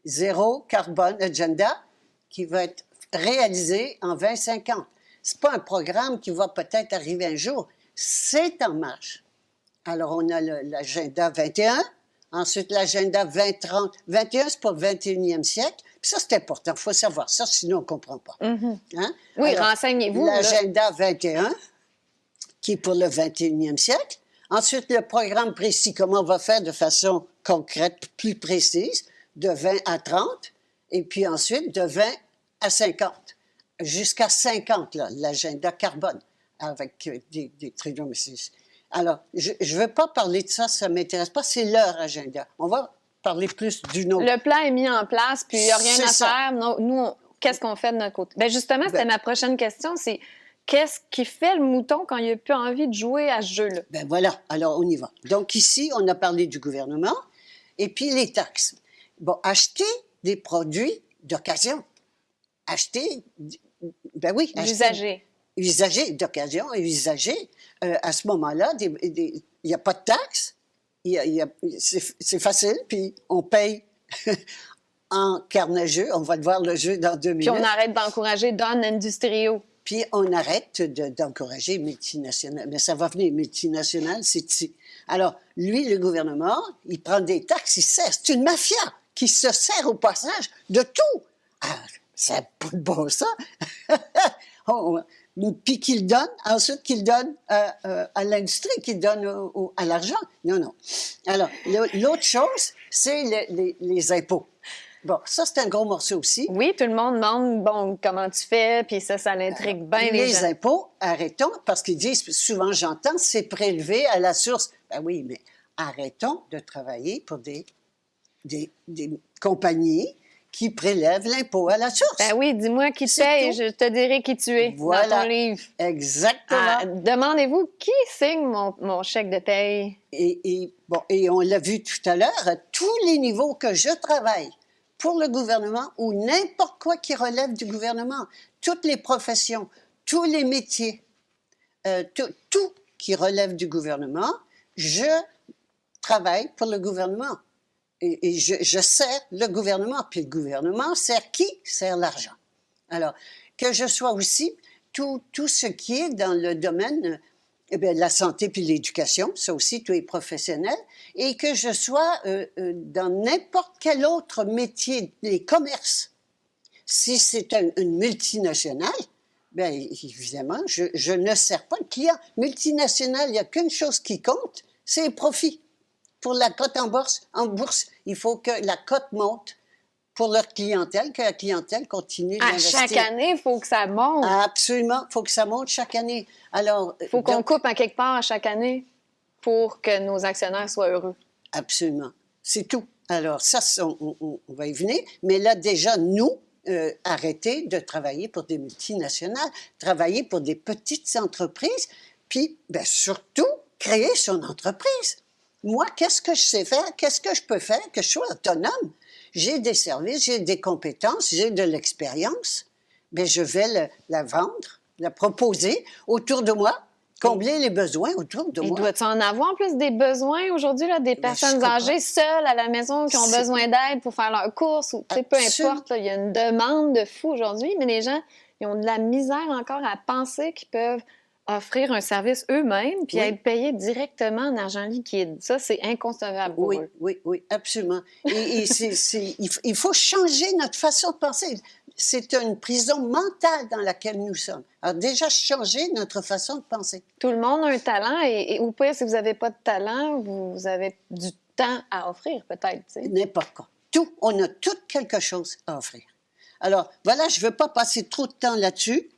Zéro carbone agenda qui va être réalisé en 2050. C'est pas un programme qui va peut-être arriver un jour. C'est en marche. Alors, on a l'agenda 21, ensuite l'agenda 2030. 21, c'est pour le 21e siècle. Puis ça, c'est important. Il faut savoir ça, sinon on ne comprend pas. Mm-hmm. Hein? Oui, Alors, renseignez-vous. L'agenda 21, qui est pour le 21e siècle. Ensuite, le programme précis, comment on va faire de façon concrète, plus précise, de 20 à 30, et puis ensuite de 20 à 50. Jusqu'à 50, là, l'agenda carbone, avec des trillions. Alors, je ne veux pas parler de ça, ça ne m'intéresse pas, c'est leur agenda. On va parler plus du nôtre. Le plan est mis en place, puis il n'y a rien C'est à ça. faire. Nous, qu'est-ce qu'on fait de notre côté? Bien, justement, c'était ma prochaine question, c'est qu'est-ce qui fait le mouton quand il n'a plus envie de jouer à ce jeu-là? Ben voilà, alors on y va. Donc ici, on a parlé du gouvernement et puis les taxes. Bon, acheter des produits d'occasion. Acheter, ben oui. L'usager. Usagers d'occasion et usagers. À ce moment-là, il n'y a pas de taxes. C'est facile, puis on paye en carnet-jeu. On va le voir le jeu dans 2 minutes. Puis on arrête d'encourager Don Industrio. Puis on arrête d'encourager multinationales. Mais ça va venir, multinationales, c'est ici. Alors, lui, le gouvernement, il prend des taxes, il sert. C'est une mafia qui se sert au passage de tout. Ah, ça n'a pas de bon sens. Puis qu'il donne, ensuite qu'il donne à l'industrie, qu'il donne à l'argent. Non, non. Alors, l'autre chose, c'est les impôts. Bon, ça, c'est un gros morceau aussi. Oui, tout le monde demande, bon, comment tu fais, puis ça l'intrigue bien les gens. Les impôts, arrêtons, parce qu'ils disent, souvent j'entends, c'est prélevé à la source. Ben oui, mais arrêtons de travailler pour des compagnies qui prélèvent l'impôt à la source. Ben oui, dis-moi qui C'est paye, tout. je te dirai qui tu es Voilà. dans ton livre. Exactement. Ah, demandez-vous qui signe mon chèque de paye. Et on l'a vu tout à l'heure, à tous les niveaux que je travaille, pour le gouvernement ou n'importe quoi qui relève du gouvernement, toutes les professions, tous les métiers, tout qui relève du gouvernement, je travaille pour le gouvernement. Et je sers le gouvernement. Puis le gouvernement sert qui? Sert l'argent. Alors, que je sois aussi tout ce qui est dans le domaine la santé puis l'éducation, ça aussi, tous les professionnels, et que je sois dans n'importe quel autre métier, les commerces. Si c'est une multinationale, bien évidemment, je ne sers pas le client. Multinationale, il n'y a qu'une chose qui compte, c'est les profits. Pour la cote en bourse, il faut que la cote monte pour leur clientèle, que la clientèle continue d'investir. À chaque année, il faut que ça monte. Absolument, il faut que ça monte chaque année. Alors, il faut qu'on coupe à quelque part à chaque année pour que nos actionnaires soient heureux. Absolument. C'est tout. Alors, ça, on va y venir. Mais là, déjà, nous, arrêter de travailler pour des multinationales, travailler pour des petites entreprises, puis surtout, créer son entreprise. Moi, qu'est-ce que je sais faire? Qu'est-ce que je peux faire? Que je sois autonome. j'ai des services, j'ai des compétences, j'ai de l'expérience, bien, je vais la vendre, la proposer autour de moi, combler les besoins autour de Et moi. doit-tu en avoir plus des besoins aujourd'hui, là, des Ben, je personnes comprends. âgées seules à la maison qui ont C'est- besoin d'aide pour faire leurs courses ou, tu sais, peu Absolument. importe, là, il y a une demande de fou aujourd'hui, mais les gens, ils ont de la misère encore à penser qu'ils peuvent offrir un service eux-mêmes puis Oui. être payés directement en argent liquide. Ça, c'est inconcevable pour Oui, eux. oui, oui, absolument. Et il faut changer notre façon de penser. C'est une prison mentale dans laquelle nous sommes. Alors déjà, changer notre façon de penser. Tout le monde a un talent et au pire, si vous n'avez pas de talent, vous avez du temps à offrir, peut-être, tu sais. N'importe quoi. Tout, on a tout quelque chose à offrir. Alors, voilà, je ne veux pas passer trop de temps là-dessus,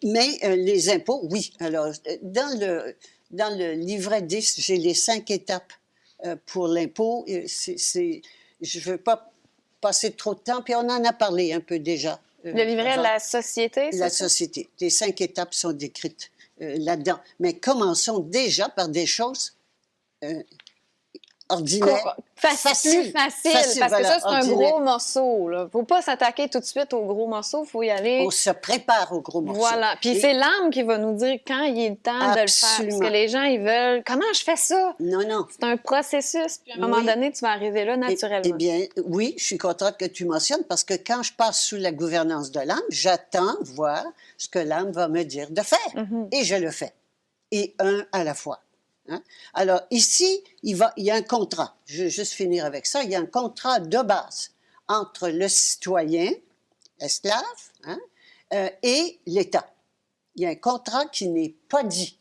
mais les impôts, oui. Alors, dans le livret 10, j'ai les 5 étapes pour l'impôt. Je ne veux pas passer trop de temps, puis on en a parlé un peu déjà. Le livret de avant. la société, c'est La ça? société. Les 5 étapes sont décrites là-dedans. Mais commençons déjà par des choses ordinaires. Plus facile, parce que voilà, ça, c'est un ordinaire. gros morceau. Il ne faut pas s'attaquer tout de suite au gros morceau, il faut y aller. On se prépare au gros morceau. Voilà. Puis Et- c'est l'âme qui va nous dire quand il est le temps de le faire. Parce Absolument. que les gens, ils veulent. Comment je fais ça? Non, non. C'est un processus. Puis à un moment Oui. donné, tu vas arriver là naturellement. Eh bien, oui, je suis contente que tu mentionnes parce que quand je passe sous la gouvernance de l'âme, j'attends voir ce que l'âme va me dire de faire. Mhm. Et je le fais. Et un à la fois. Hein? Alors, ici, il y a un contrat. Je vais juste finir avec ça. Il y a un contrat de base entre le citoyen, esclave, hein, et l'État. Il y a un contrat qui n'est pas dit,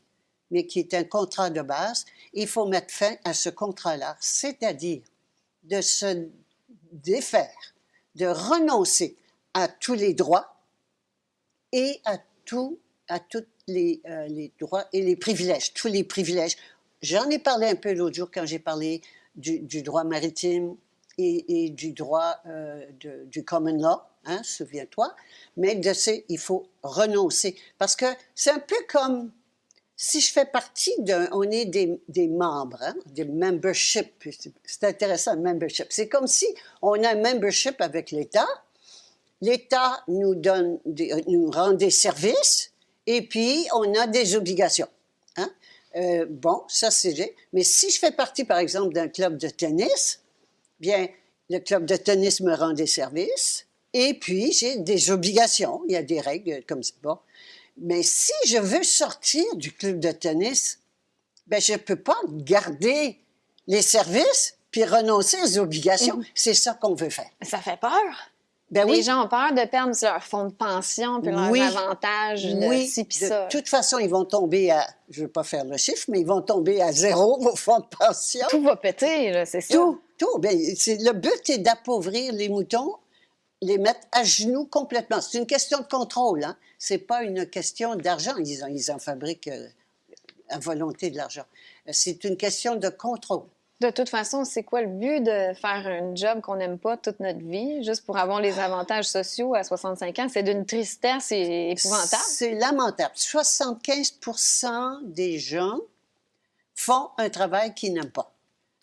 mais qui est un contrat de base. Il faut mettre fin à ce contrat-là, c'est-à-dire de se défaire, de renoncer à tous les droits et à tous les droits et les privilèges, tous les privilèges. J'en ai parlé un peu l'autre jour quand j'ai parlé du droit maritime et du droit du common law, hein, souviens-toi, mais il faut renoncer. Parce que c'est un peu comme si je fais partie on est des membres, hein, des memberships. C'est intéressant, membership. C'est comme si on a un membership avec l'État. L'État nous rend des services et puis on a des obligations. Hein? Bon, ça c'est... Mais si je fais partie, par exemple, d'un club de tennis, bien, le club de tennis me rend des services et puis j'ai des obligations. Il y a des règles comme ça. Bon. Mais si je veux sortir du club de tennis, ben je ne peux pas garder les services puis renoncer aux obligations. C'est ça qu'on veut faire. Ça fait peur. Ben Les oui. gens ont peur de perdre leur fonds de pension puis leurs Oui. avantages de Oui, ci puis de ça. toute façon, ils vont tomber à, je ne veux pas faire le chiffre, mais ils vont tomber à zéro vos fonds de pension. Tout va péter, là, c'est ça. Tout. Bien, le but est d'appauvrir les moutons, les mettre à genoux complètement. C'est une question de contrôle, hein? Ce n'est pas une question d'argent. Ils en fabriquent à volonté de l'argent. C'est une question de contrôle. De toute façon, c'est quoi le but de faire un job qu'on n'aime pas toute notre vie, juste pour avoir les avantages sociaux à 65 ans? C'est d'une tristesse épouvantable. C'est lamentable. 75% des gens font un travail qu'ils n'aiment pas.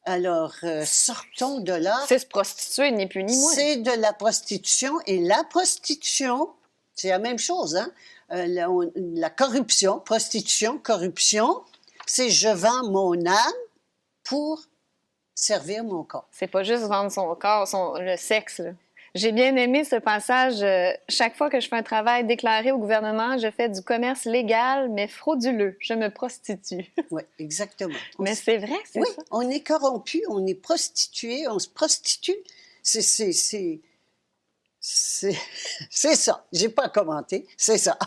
Alors, sortons de là. C'est se prostituer, ni plus ni moins. C'est de la prostitution. Et la prostitution, c'est la même chose, hein? La corruption, prostitution, corruption, c'est je vends mon âme pour servir mon corps. C'est pas juste vendre son corps, le sexe, là. J'ai bien aimé ce passage. Chaque fois que je fais un travail déclaré au gouvernement, je fais du commerce légal, mais frauduleux. Je me prostitue. Oui, exactement. Mais c'est vrai, c'est oui, ça. on est corrompu, on est prostitué, on se prostitue. C'est ça. J'ai pas commenté. C'est ça.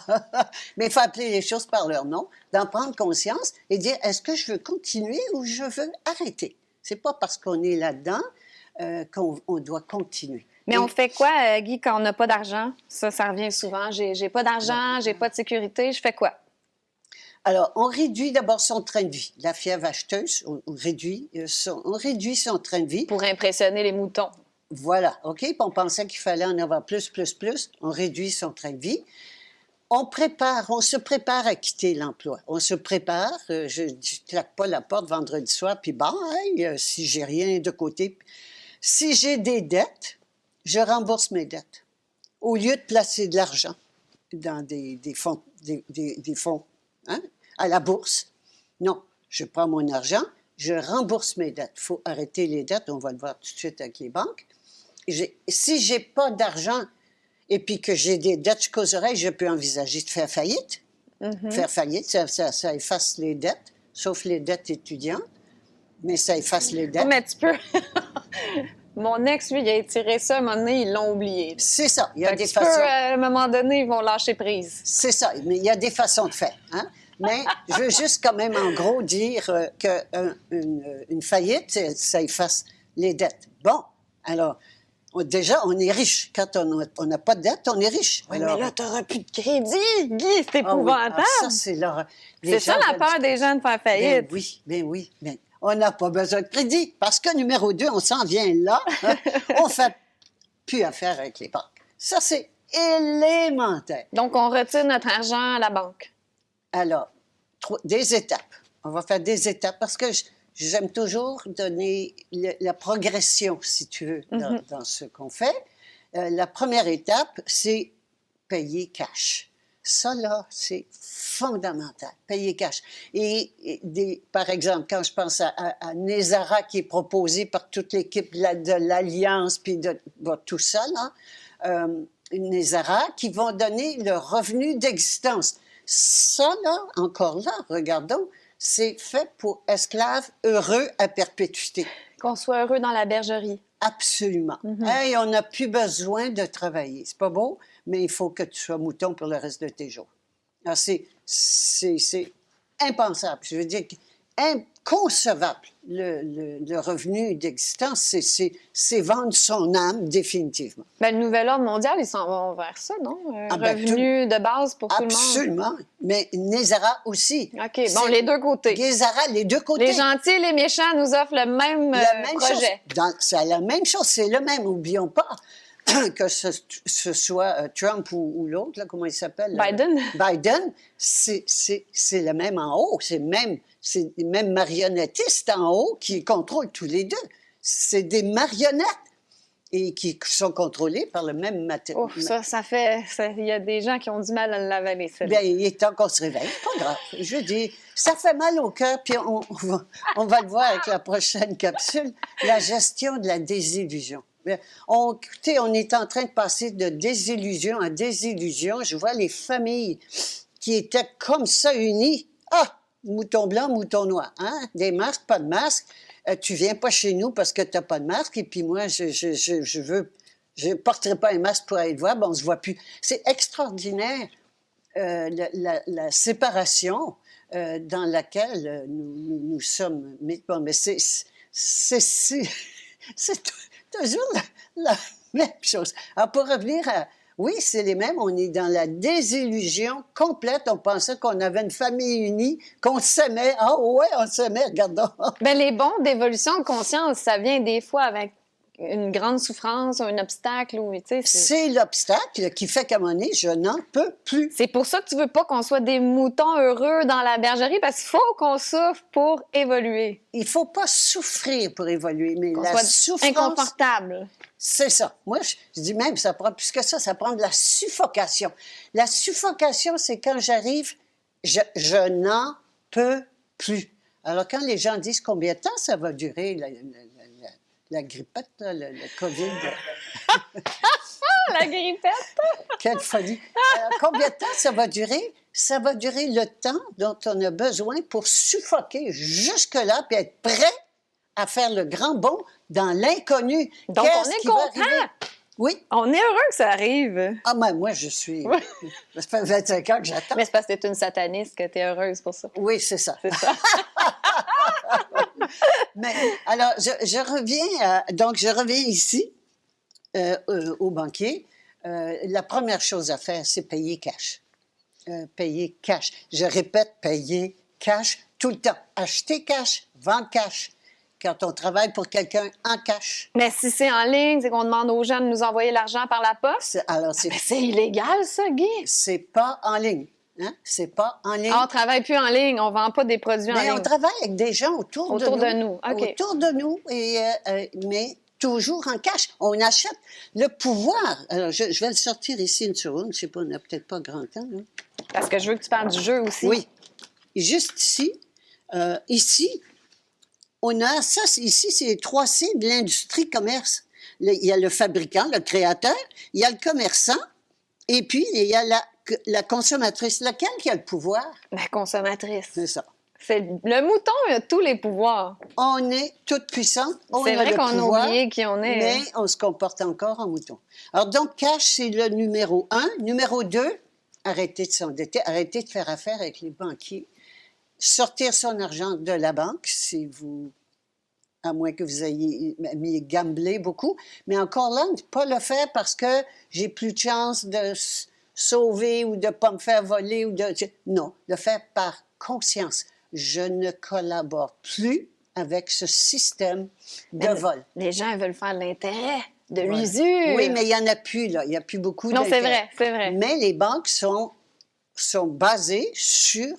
Mais il faut appeler les choses par leur nom, d'en prendre conscience et dire est-ce que je veux continuer ou je veux arrêter? C'est pas parce qu'on est là-dedans qu'on doit continuer. Mais on fait quoi, Guy, quand on n'a pas d'argent? Ça revient souvent. J'ai pas d'argent, j'ai pas de sécurité. Je fais quoi? Alors, on réduit d'abord son train de vie. La fièvre acheteuse, on réduit son train de vie. Pour impressionner les moutons. Voilà, OK? Puis on pensait qu'il fallait en avoir plus. On réduit son train de vie. On se prépare à quitter l'emploi. On se prépare. Je ne claque pas la porte vendredi soir, puis si j'ai rien de côté. Si j'ai des dettes, je rembourse mes dettes. Au lieu de placer de l'argent dans des fonds, des fonds hein, à la bourse, non, je prends mon argent, je rembourse mes dettes. Il faut arrêter les dettes, on va le voir tout de suite avec les banques. Si je n'ai pas d'argent et puis que j'ai des dettes jusqu'aux oreilles, je peux envisager de faire faillite. Faire faillite, ça efface les dettes, sauf les dettes étudiantes, mais ça efface les dettes. Mais tu peux... Mon ex, lui, il a étiré ça, à un moment donné, ils l'ont oublié. C'est ça, il y a Fait que des tu peux, façons... à un moment donné, ils vont lâcher prise. C'est ça, mais il y a des façons de faire. Hein? Mais je veux juste quand même, en gros, dire qu'une faillite, ça efface les dettes. Bon, alors, déjà, on est riche. Quand on n'a pas de dette, on est riche. Oui, Alors, mais là, tu n'auras plus de crédit, Guy, c'est ah oui, épouvantable. ça, c'est l'horreur. C'est ça la peur des gens de faire faillite. Ben oui. On n'a pas besoin de crédit. Parce que numéro 2, on s'en vient là. Hein, on ne fait plus affaire avec les banques. Ça, c'est élémentaire. Donc, on retire notre argent à la banque. Alors, des étapes. On va faire des étapes parce que j'aime toujours donner la progression, si tu veux, dans ce qu'on fait. La première étape, c'est payer cash. Ça, là, c'est fondamental, payer cash. Par exemple, quand je pense à Nezara, qui est proposé par toute l'équipe de l'Alliance, puis de tout ça, là, Nezara, qui vont donner le revenu d'existence. Ça, là, encore là, regardons, c'est fait pour esclaves heureux à perpétuité. Qu'on soit heureux dans la bergerie. Absolument. Hey, on n'a plus besoin de travailler. C'est pas beau, mais il faut que tu sois mouton pour le reste de tes jours. Alors, c'est impensable. Je veux dire, inconcevable. Le revenu d'existence, c'est vendre son âme définitivement. Ben, le nouvel ordre mondial, ils s'en vont vers ça, non? Un revenu de base pour tout le monde. Absolument. Mais Nezara aussi. OK, bon, les deux côtés. Nezara, les deux côtés. Les gentils et les méchants nous offrent le même projet. C'est la même chose, c'est le même. N'oublions pas que ce soit Trump ou l'autre, là, comment il s'appelle? Biden. Biden, c'est le même en haut. C'est les mêmes marionnettistes en haut qui contrôlent tous les deux. C'est des marionnettes et qui sont contrôlées par le même matériau. Ça fait... Il y a des gens qui ont du mal à l'avaler, ça. Bien, il est temps qu'on se réveille. Pas grave. Je dis, ça fait mal au cœur, puis on va le voir avec la prochaine capsule, la gestion de la désillusion. Écoutez, on est en train de passer de désillusion à désillusion. Je vois les familles qui étaient comme ça unies. Ah! Mouton blanc, mouton noir. Hein? Des masques, pas de masques. Tu viens pas chez nous parce que tu n'as pas de masque. Et puis moi, je porterai pas un masque pour aller te voir. Ben, on se voit plus. C'est extraordinaire, la séparation dans laquelle nous sommes. Bon, mais c'est toujours la même chose. Alors, pour revenir à... Oui, c'est les mêmes. On est dans la désillusion complète. On pensait qu'on avait une famille unie, qu'on s'aimait. Ah ouais, on s'aimait, regardons. Bien, les bons d'évolution de conscience, ça vient des fois avec une grande souffrance, un obstacle. C'est l'obstacle qui fait qu'à un moment donné, je n'en peux plus. C'est pour ça que tu veux pas qu'on soit des moutons heureux dans la bergerie, parce qu'il faut qu'on souffre pour évoluer. Il faut pas souffrir pour évoluer, mais qu'on la soit souffrance... inconfortable. C'est ça. Moi, je dis même, ça prend plus que ça prend de la suffocation. La suffocation, c'est quand j'arrive, je n'en peux plus. Alors, quand les gens disent combien de temps ça va durer, la grippette, là, le COVID... La grippette! Quelle folie! Combien de temps ça va durer? Ça va durer le temps dont on a besoin pour suffoquer jusque-là puis être prêt à faire le grand bond dans l'inconnu. Donc, on est content! Oui. On est heureux que ça arrive. Ah, ben, moi, je suis... Ça fait 25 ans que j'attends. Mais c'est parce que t'es une sataniste que t'es heureuse pour ça. Oui, c'est ça. C'est ça. Mais, alors, je reviens ici, au banquier. La première chose à faire, c'est payer cash. Payer cash. Je répète, payer cash tout le temps. Acheter cash, vendre cash. Quand on travaille pour quelqu'un en cash. Mais si c'est en ligne, c'est qu'on demande aux gens de nous envoyer l'argent par la poste. Mais c'est illégal, ça, Guy. C'est pas en ligne. Hein? C'est pas en ligne. On ne travaille plus en ligne. On ne vend pas des produits en ligne. On travaille avec des gens autour de nous. Autour de nous. OK. Autour de nous, mais toujours en cash. On achète le pouvoir. Alors, je vais le sortir ici une seconde. Je sais pas, on n'a peut-être pas grand temps. Là. Parce que je veux que tu parles du jeu aussi. Oui. Et juste ici, on a ça. Ici, c'est les 3 C de l'industrie commerce. Il y a le fabricant, le créateur, il y a le commerçant, et puis il y a la consommatrice. Laquelle qui a le pouvoir? La consommatrice. C'est ça. Le mouton, il a tous les pouvoirs. On est toute puissante, on C'est a vrai le qu'on a pouvoir, oublié qui on est. mais on se comporte encore en mouton. Alors donc, cash, c'est le numéro 1. Numéro 2, arrêtez de s'endetter, arrêtez de faire affaire avec les banquiers. Sortir son argent de la banque, si vous... à moins que vous ayez mis gambler beaucoup. Mais encore là, ne pas le faire parce que j'ai plus de chance de sauver ou de ne pas me faire voler. Non, le faire par conscience. Je ne collabore plus avec ce système de vol. Les gens ils veulent faire de l'intérêt, de Voilà. l'usure. Oui, mais il n'y en a plus, là. Il n'y a plus beaucoup Non, c'est d'intérêt. vrai, c'est vrai. Mais les banques sont basées sur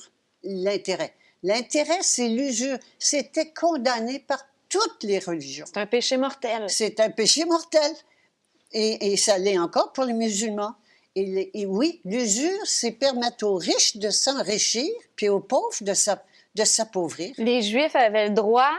l'intérêt. L'intérêt, c'est l'usure. C'était condamné par toutes les religions. C'est un péché mortel. C'est un péché mortel. Et ça l'est encore pour les musulmans. Et oui, l'usure, c'est permettre aux riches de s'enrichir, puis aux pauvres de s'appauvrir. Les Juifs avaient le droit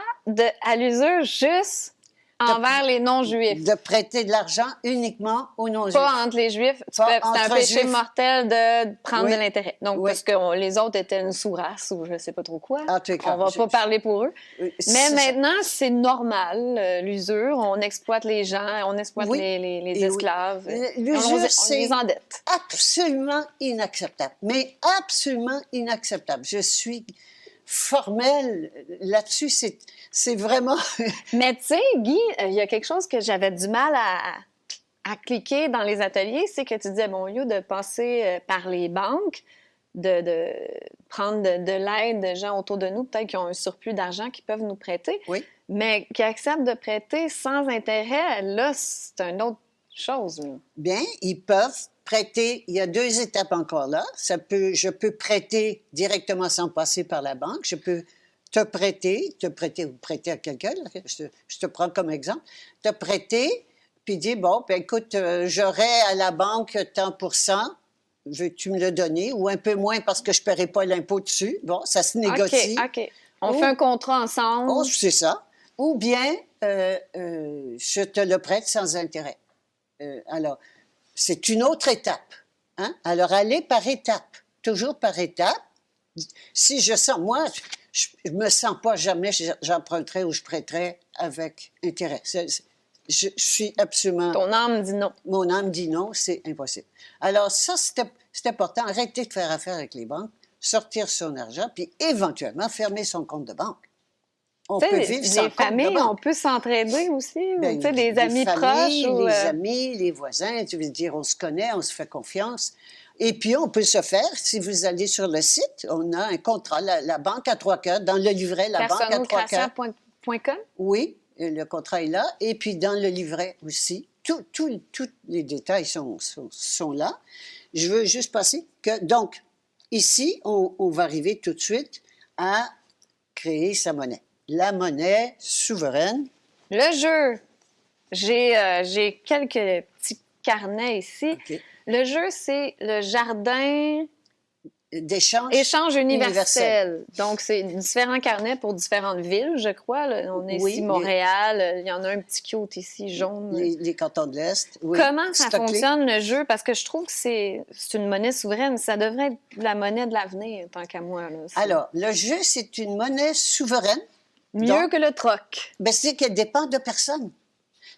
à l'usure juste envers les non-Juifs. De prêter de l'argent uniquement aux non-juifs. Pas entre les Juifs. C'est un péché mortel de prendre de l'intérêt. Donc, parce que les autres étaient une sous-race ou je ne sais pas trop quoi. En tout cas, on va pas parler pour eux. Mais maintenant, c'est normal, l'usure. On exploite les gens, on exploite les esclaves. L'usure, on les endette. Absolument inacceptable. Mais absolument inacceptable. Je suis formelle là-dessus. C'est vraiment... Mais tu sais, Guy, il y a quelque chose que j'avais du mal à cliquer dans les ateliers, c'est que tu disais, bon, au lieu de passer par les banques, de prendre de l'aide de gens autour de nous, peut-être qui ont un surplus d'argent qui peuvent nous prêter, oui. mais qui acceptent de prêter sans intérêt, là, c'est une autre chose. Là. Bien, ils peuvent prêter. Il y a 2 étapes encore là. Je peux prêter directement sans passer par la banque. Je peux te prêter ou prêter à quelqu'un. Je te prends comme exemple. Te prêter, puis dire, bon, ben écoute, j'aurai à la banque tant %, veux-tu me le donner? Ou un peu moins parce que je ne paierai pas l'impôt dessus. Bon, ça se négocie. OK. On fait un contrat ensemble. Oh, c'est ça. Ou bien, je te le prête sans intérêt. Alors, c'est une autre étape. Hein? Alors, aller par étapes, toujours par étapes. Si je sens, moi, je ne me sens pas jamais, j'emprunterai ou je prêterai avec intérêt. Je suis absolument... Ton âme dit non. Mon âme dit non, c'est impossible. Alors, ça, c'est important. Arrêter de faire affaire avec les banques, sortir son argent, puis éventuellement fermer son compte de banque. On peut vivre sans compte de banque. Les familles, on peut s'entraider aussi. Ben, des amis familles, proches. Les amis, les voisins, tu veux dire, on se connaît, on se fait confiance. Et puis, on peut se faire, si vous allez sur le site, on a un contrat, la banque à 3 cœurs, dans le livret, la banque à 3 cœurs. Personneaucracia.com? Oui, le contrat est là. Et puis, dans le livret aussi, tous les détails sont là. Je veux juste passer que, donc, ici, on va arriver tout de suite à créer sa monnaie. La monnaie souveraine. Le jeu. J'ai quelques petits carnets ici. Okay. Le jeu, c'est le jardin d'échange universel. Donc, c'est différents carnets pour différentes villes, je crois. Là. On est ici Montréal. Il y en a un petit cute ici, jaune. Les cantons de l'Est. Oui. Comment ça fonctionne, le jeu? Parce que je trouve que c'est une monnaie souveraine. Ça devrait être la monnaie de l'avenir, tant qu'à moi. Là, alors, le jeu, c'est une monnaie souveraine. Mieux que le troc. Ben, c'est qu'elle dépend de personne.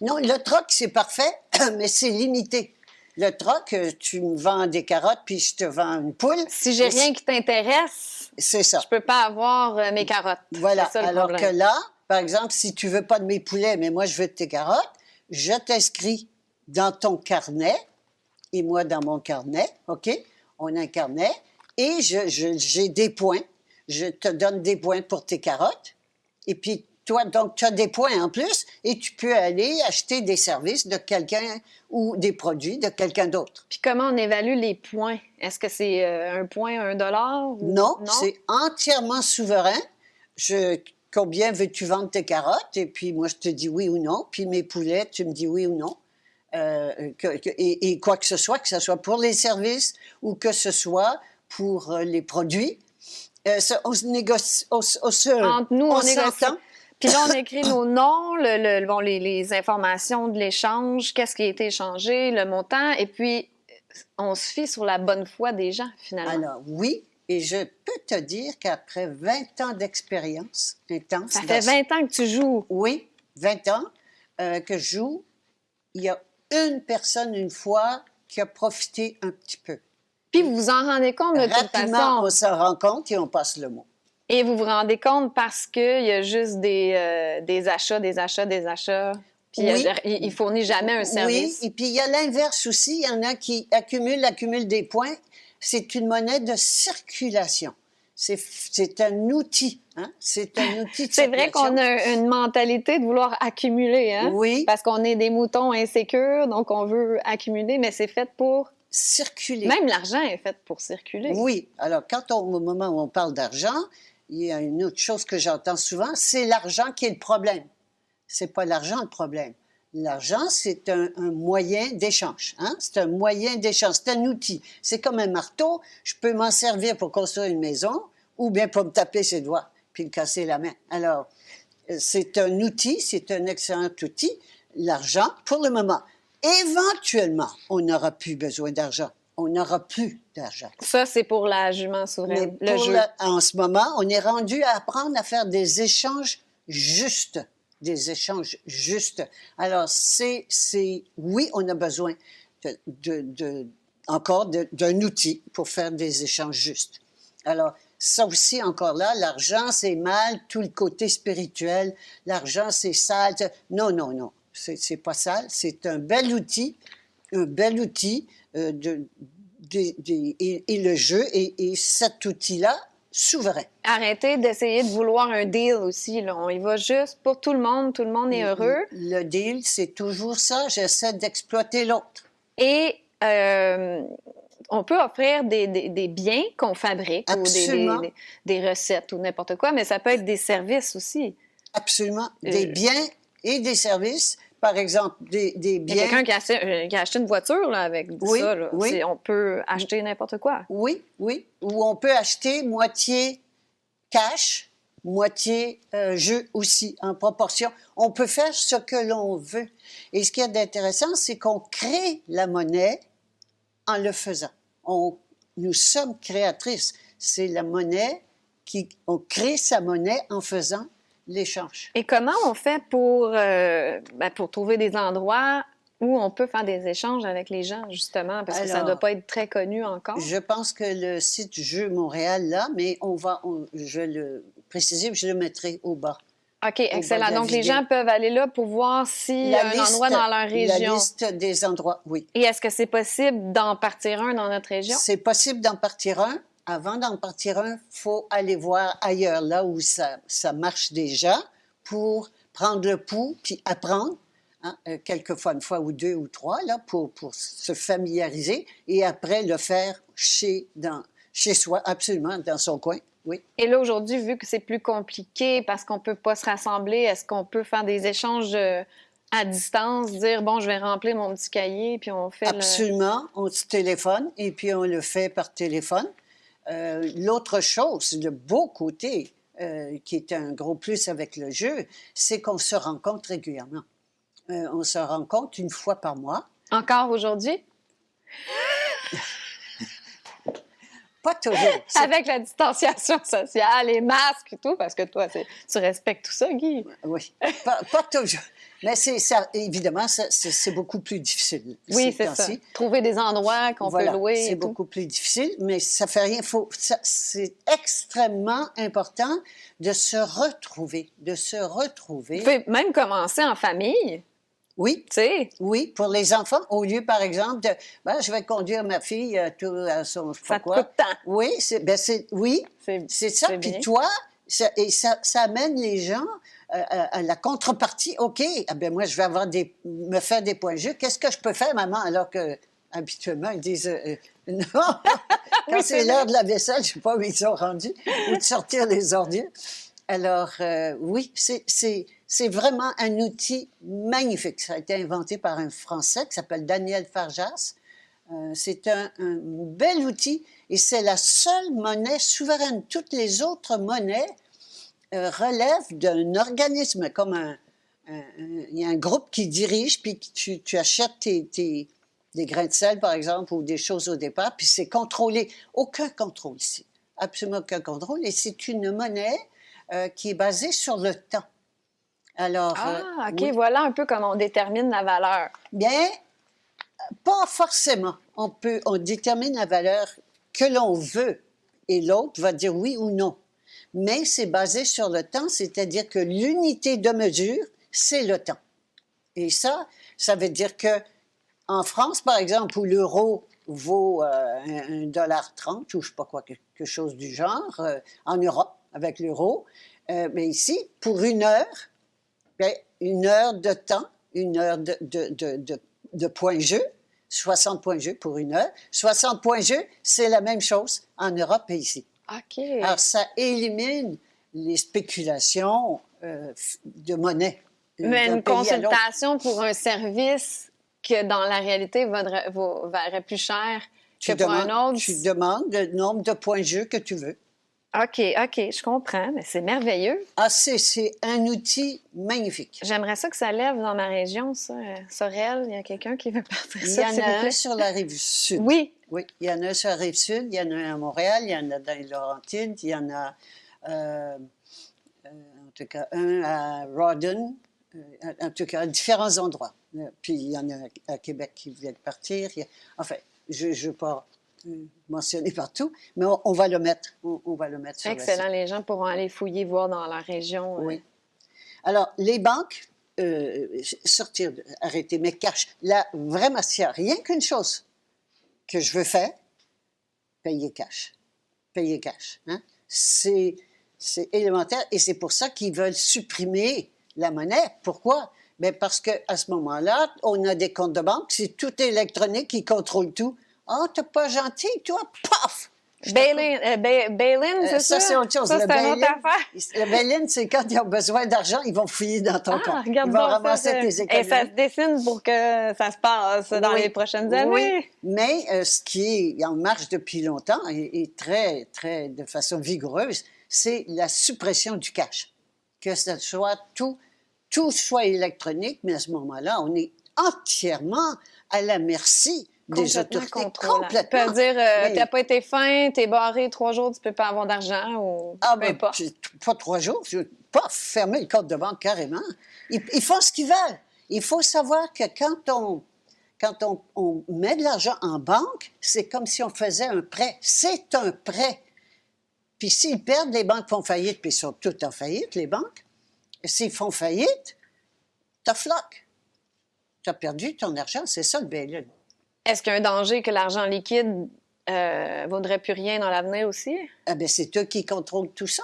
Non, le troc, c'est parfait, mais c'est limité. Le troc, tu me vends des carottes, puis je te vends une poule. Si j'ai rien qui t'intéresse, c'est ça. Je peux pas avoir mes carottes. Voilà. C'est ça, alors problème. Que là, par exemple, si tu veux pas de mes poulets, mais moi, je veux de tes carottes, je t'inscris dans ton carnet, et moi dans mon carnet, OK? On a un carnet, et j'ai des points. Je te donne des points pour tes carottes, et puis toi, donc, tu as des points en plus et tu peux aller acheter des services de quelqu'un ou des produits de quelqu'un d'autre. Puis comment on évalue les points? Est-ce que c'est $1, $1? Ou... Non, c'est entièrement souverain. combien veux-tu vendre tes carottes? Et puis moi, je te dis oui ou non. Puis mes poulets, tu me dis oui ou non. Et quoi que ce soit pour les services ou que ce soit pour les produits, on se négocie, Entre nous, on négocie. s'entend. Puis là, on écrit nos noms, les informations de l'échange, qu'est-ce qui a été échangé, le montant, et puis on se fie sur la bonne foi des gens, finalement. Alors, oui, et je peux te dire qu'après 20 ans d'expérience intense... Ça fait 20 ans que tu joues. Oui, 20 ans que je joue. Il y a une personne, une fois, qui a profité un petit peu. Puis vous vous en rendez compte de toute Rapidement, façon. on s'en rend compte et on passe le mot. Et vous vous rendez compte parce qu'il y a juste des achats. Puis Oui. il ne fournit jamais un service. Oui, et puis il y a l'inverse aussi. Il y en a qui accumulent des points. C'est une monnaie de circulation. C'est un outil. Hein? C'est un outil de C'est vrai circulation. qu'on a une mentalité de vouloir accumuler. Hein? Oui. Parce qu'on est des moutons insécures, donc on veut accumuler, mais c'est fait pour... Circuler. Même l'argent est fait pour circuler. Oui. Alors, au moment où on parle d'argent, il y a une autre chose que j'entends souvent, c'est l'argent qui est le problème. C'est pas l'argent le problème. L'argent, c'est un moyen d'échange. Hein? C'est un moyen d'échange. C'est un outil. C'est comme un marteau. Je peux m'en servir pour construire une maison ou bien pour me taper ses doigts puis me casser la main. Alors, c'est un outil, c'est un excellent outil. L'argent, pour le moment. Éventuellement, on n'aura plus besoin d'argent. On n'aura plus d'argent. Ça, c'est pour la jument souveraine, le jeu. En ce moment, on est rendu à apprendre à faire des échanges justes. Des échanges justes. Alors, oui, on a besoin encore d'un outil pour faire des échanges justes. Alors, ça aussi, encore là, l'argent, c'est mal, tout le côté spirituel, l'argent, c'est sale. Non, non, non, c'est pas sale, c'est un bel outil et le jeu, et cet outil-là, souverain. Arrêtez d'essayer de vouloir un deal aussi. Là. On y va juste pour tout le monde est heureux. Le deal, c'est toujours ça, j'essaie d'exploiter l'autre. Et on peut offrir des biens qu'on fabrique Absolument. ou des recettes ou n'importe quoi, mais ça peut être des services aussi. Absolument. Des biens et des services. Par exemple, des biens... Il y a quelqu'un qui a acheté une voiture là, avec ça. Là. Oui. On peut acheter n'importe quoi. Oui, oui. Ou on peut acheter moitié cash, moitié jeu aussi, en proportion. On peut faire ce que l'on veut. Et ce qui est intéressant, c'est qu'on crée la monnaie en le faisant. Nous sommes créatrices. C'est la monnaie on crée sa monnaie en faisant l'échange. Et comment on fait pour trouver des endroits où on peut faire des échanges avec les gens, justement, parce que ça ne doit pas être très connu encore? Je pense que le site Jeux Montréal, là, mais je vais le préciser, je le mettrai au bas. OK, excellent. Donc, les gens peuvent aller là pour voir s'il y a un endroit dans leur région. La liste des endroits, oui. Et est-ce que c'est possible d'en partir un dans notre région? C'est possible d'en partir un. Avant d'en partir un, il faut aller voir ailleurs, là où ça marche déjà, pour prendre le pouls, puis apprendre, hein, quelquefois une fois ou deux ou trois, là, pour se familiariser, et après le faire chez soi, absolument, dans son coin. Oui. Et là, aujourd'hui, vu que c'est plus compliqué parce qu'on ne peut pas se rassembler, est-ce qu'on peut faire des échanges à distance, dire, bon, je vais remplir mon petit cahier, puis on fait Absolument. On se téléphone, et puis on le fait par téléphone. L'autre chose, le beau côté, qui est un gros plus avec le jeu, c'est qu'on se rencontre régulièrement. On se rencontre une fois par mois. Encore aujourd'hui? Pas toujours. Avec la distanciation sociale, les masques et tout, parce que toi, tu respectes tout ça, Guy. Oui, pas toujours. Mais évidemment, c'est beaucoup plus difficile. Oui, c'est ça. Trouver des endroits qu'on peut louer. C'est beaucoup plus difficile, mais ça fait rien. C'est extrêmement important de se retrouver. Vous pouvez même commencer en famille. Oui. Tu sais. Oui, pour les enfants, au lieu, par exemple, je vais conduire ma fille à son, je sais pas quoi. Ça te coûte tant. Oui, c'est ça. Puis toi, ça amène les gens à la contrepartie. OK, moi, je vais me faire des points jeux. Qu'est-ce que je peux faire, maman? Alors que, habituellement, ils disent non. Quand c'est l'heure de la vaisselle, je ne sais pas où ils sont rendus, ou de sortir les ordures. Alors, oui, c'est vraiment un outil magnifique. Ça a été inventé par un Français qui s'appelle Daniel Farjas. C'est un bel outil et c'est la seule monnaie souveraine. Toutes les autres monnaies relèvent d'un organisme, comme il y a un groupe qui dirige, puis tu achètes des grains de sel, par exemple, ou des choses au départ, puis c'est contrôlé. Aucun contrôle ici. Absolument aucun contrôle. Et c'est une monnaie qui est basée sur le temps. Alors, OK, oui. voilà un peu comment on détermine la valeur. Bien, pas forcément. On détermine la valeur que l'on veut et l'autre va dire oui ou non. Mais c'est basé sur le temps, c'est-à-dire que l'unité de mesure, c'est le temps. Et ça veut dire que en France, par exemple, où l'euro vaut $1,30 ou je ne sais pas quoi, quelque chose du genre, en Europe, avec l'euro, mais ici, pour une heure, bien, une heure de temps, une heure de points jeu, 60 points jeu pour une heure. 60 points jeu, c'est la même chose en Europe et ici. OK. Alors, ça élimine les spéculations de monnaie. Mais d'un une pays à l'autre. consultation pour un service que dans la réalité vaudrait plus cher que pour un autre. Tu demandes le nombre de points jeu que tu veux. OK, je comprends, mais c'est merveilleux. Ah, c'est un outil magnifique. J'aimerais ça que ça lève dans ma région, ça. Sorel, il y a quelqu'un qui veut partir Il y ça, en s'il a vous un plaît? sur la rive sud. Oui. Oui, il y en a un sur la rive sud, il y en a un à Montréal, il y en a dans les Laurentides, il y en a en tout cas un à Rawdon, en tout cas à différents endroits. Puis il y en a à Québec qui vient de partir. Enfin, je ne veux pas mentionner partout, mais on va le mettre. On va le mettre sur Excellent, le site. les gens pourront aller fouiller, voir dans la région. Oui. Alors, les banques, arrêter mes cash. Là, vraiment, s'il n'y a rien qu'une chose que je veux faire, payer cash. Payer cash. Hein? C'est élémentaire et c'est pour ça qu'ils veulent supprimer la monnaie. Pourquoi? Bien parce qu'à ce moment-là, on a des comptes de banque, c'est tout électronique, ils contrôlent tout. Ah, t'es pas gentil, toi? Paf! Bail-in, c'est ça? Ça, c'est autre chose. Ça, Le c'est une autre bail-in, affaire. le bail-in, c'est quand ils ont besoin d'argent, ils vont fouiller dans ton compte. Regarde Ils vont donc ramasser ça. tes Et économies. ça se dessine pour que ça se passe dans Oui, les prochaines années. Oui, mais ce qui est en marche depuis longtemps et très, très, de façon vigoureuse, c'est la suppression du cash. Que ce soit tout soit électronique, mais à ce moment-là, on est entièrement à la merci des autorités. Complètement. Tu peux dire, Mais- t'as pas été fin, t'es barré 3 jours, tu peux pas avoir d'argent ou peu ben, importe. pas 3 jours, pas fermer le compte de banque carrément. Ils font ce qu'ils veulent. Il faut savoir que quand on met de l'argent en banque, c'est comme si on faisait un prêt. C'est un prêt. Puis s'ils perdent, les banques font faillite, puis ils sont toutes en faillite, les banques. Et s'ils font faillite, t'as floc. T'as perdu ton argent, c'est ça le bail-in. Est-ce qu'il y a un danger que l'argent liquide vaudrait plus rien dans l'avenir aussi? Ah ben c'est eux qui contrôlent tout ça.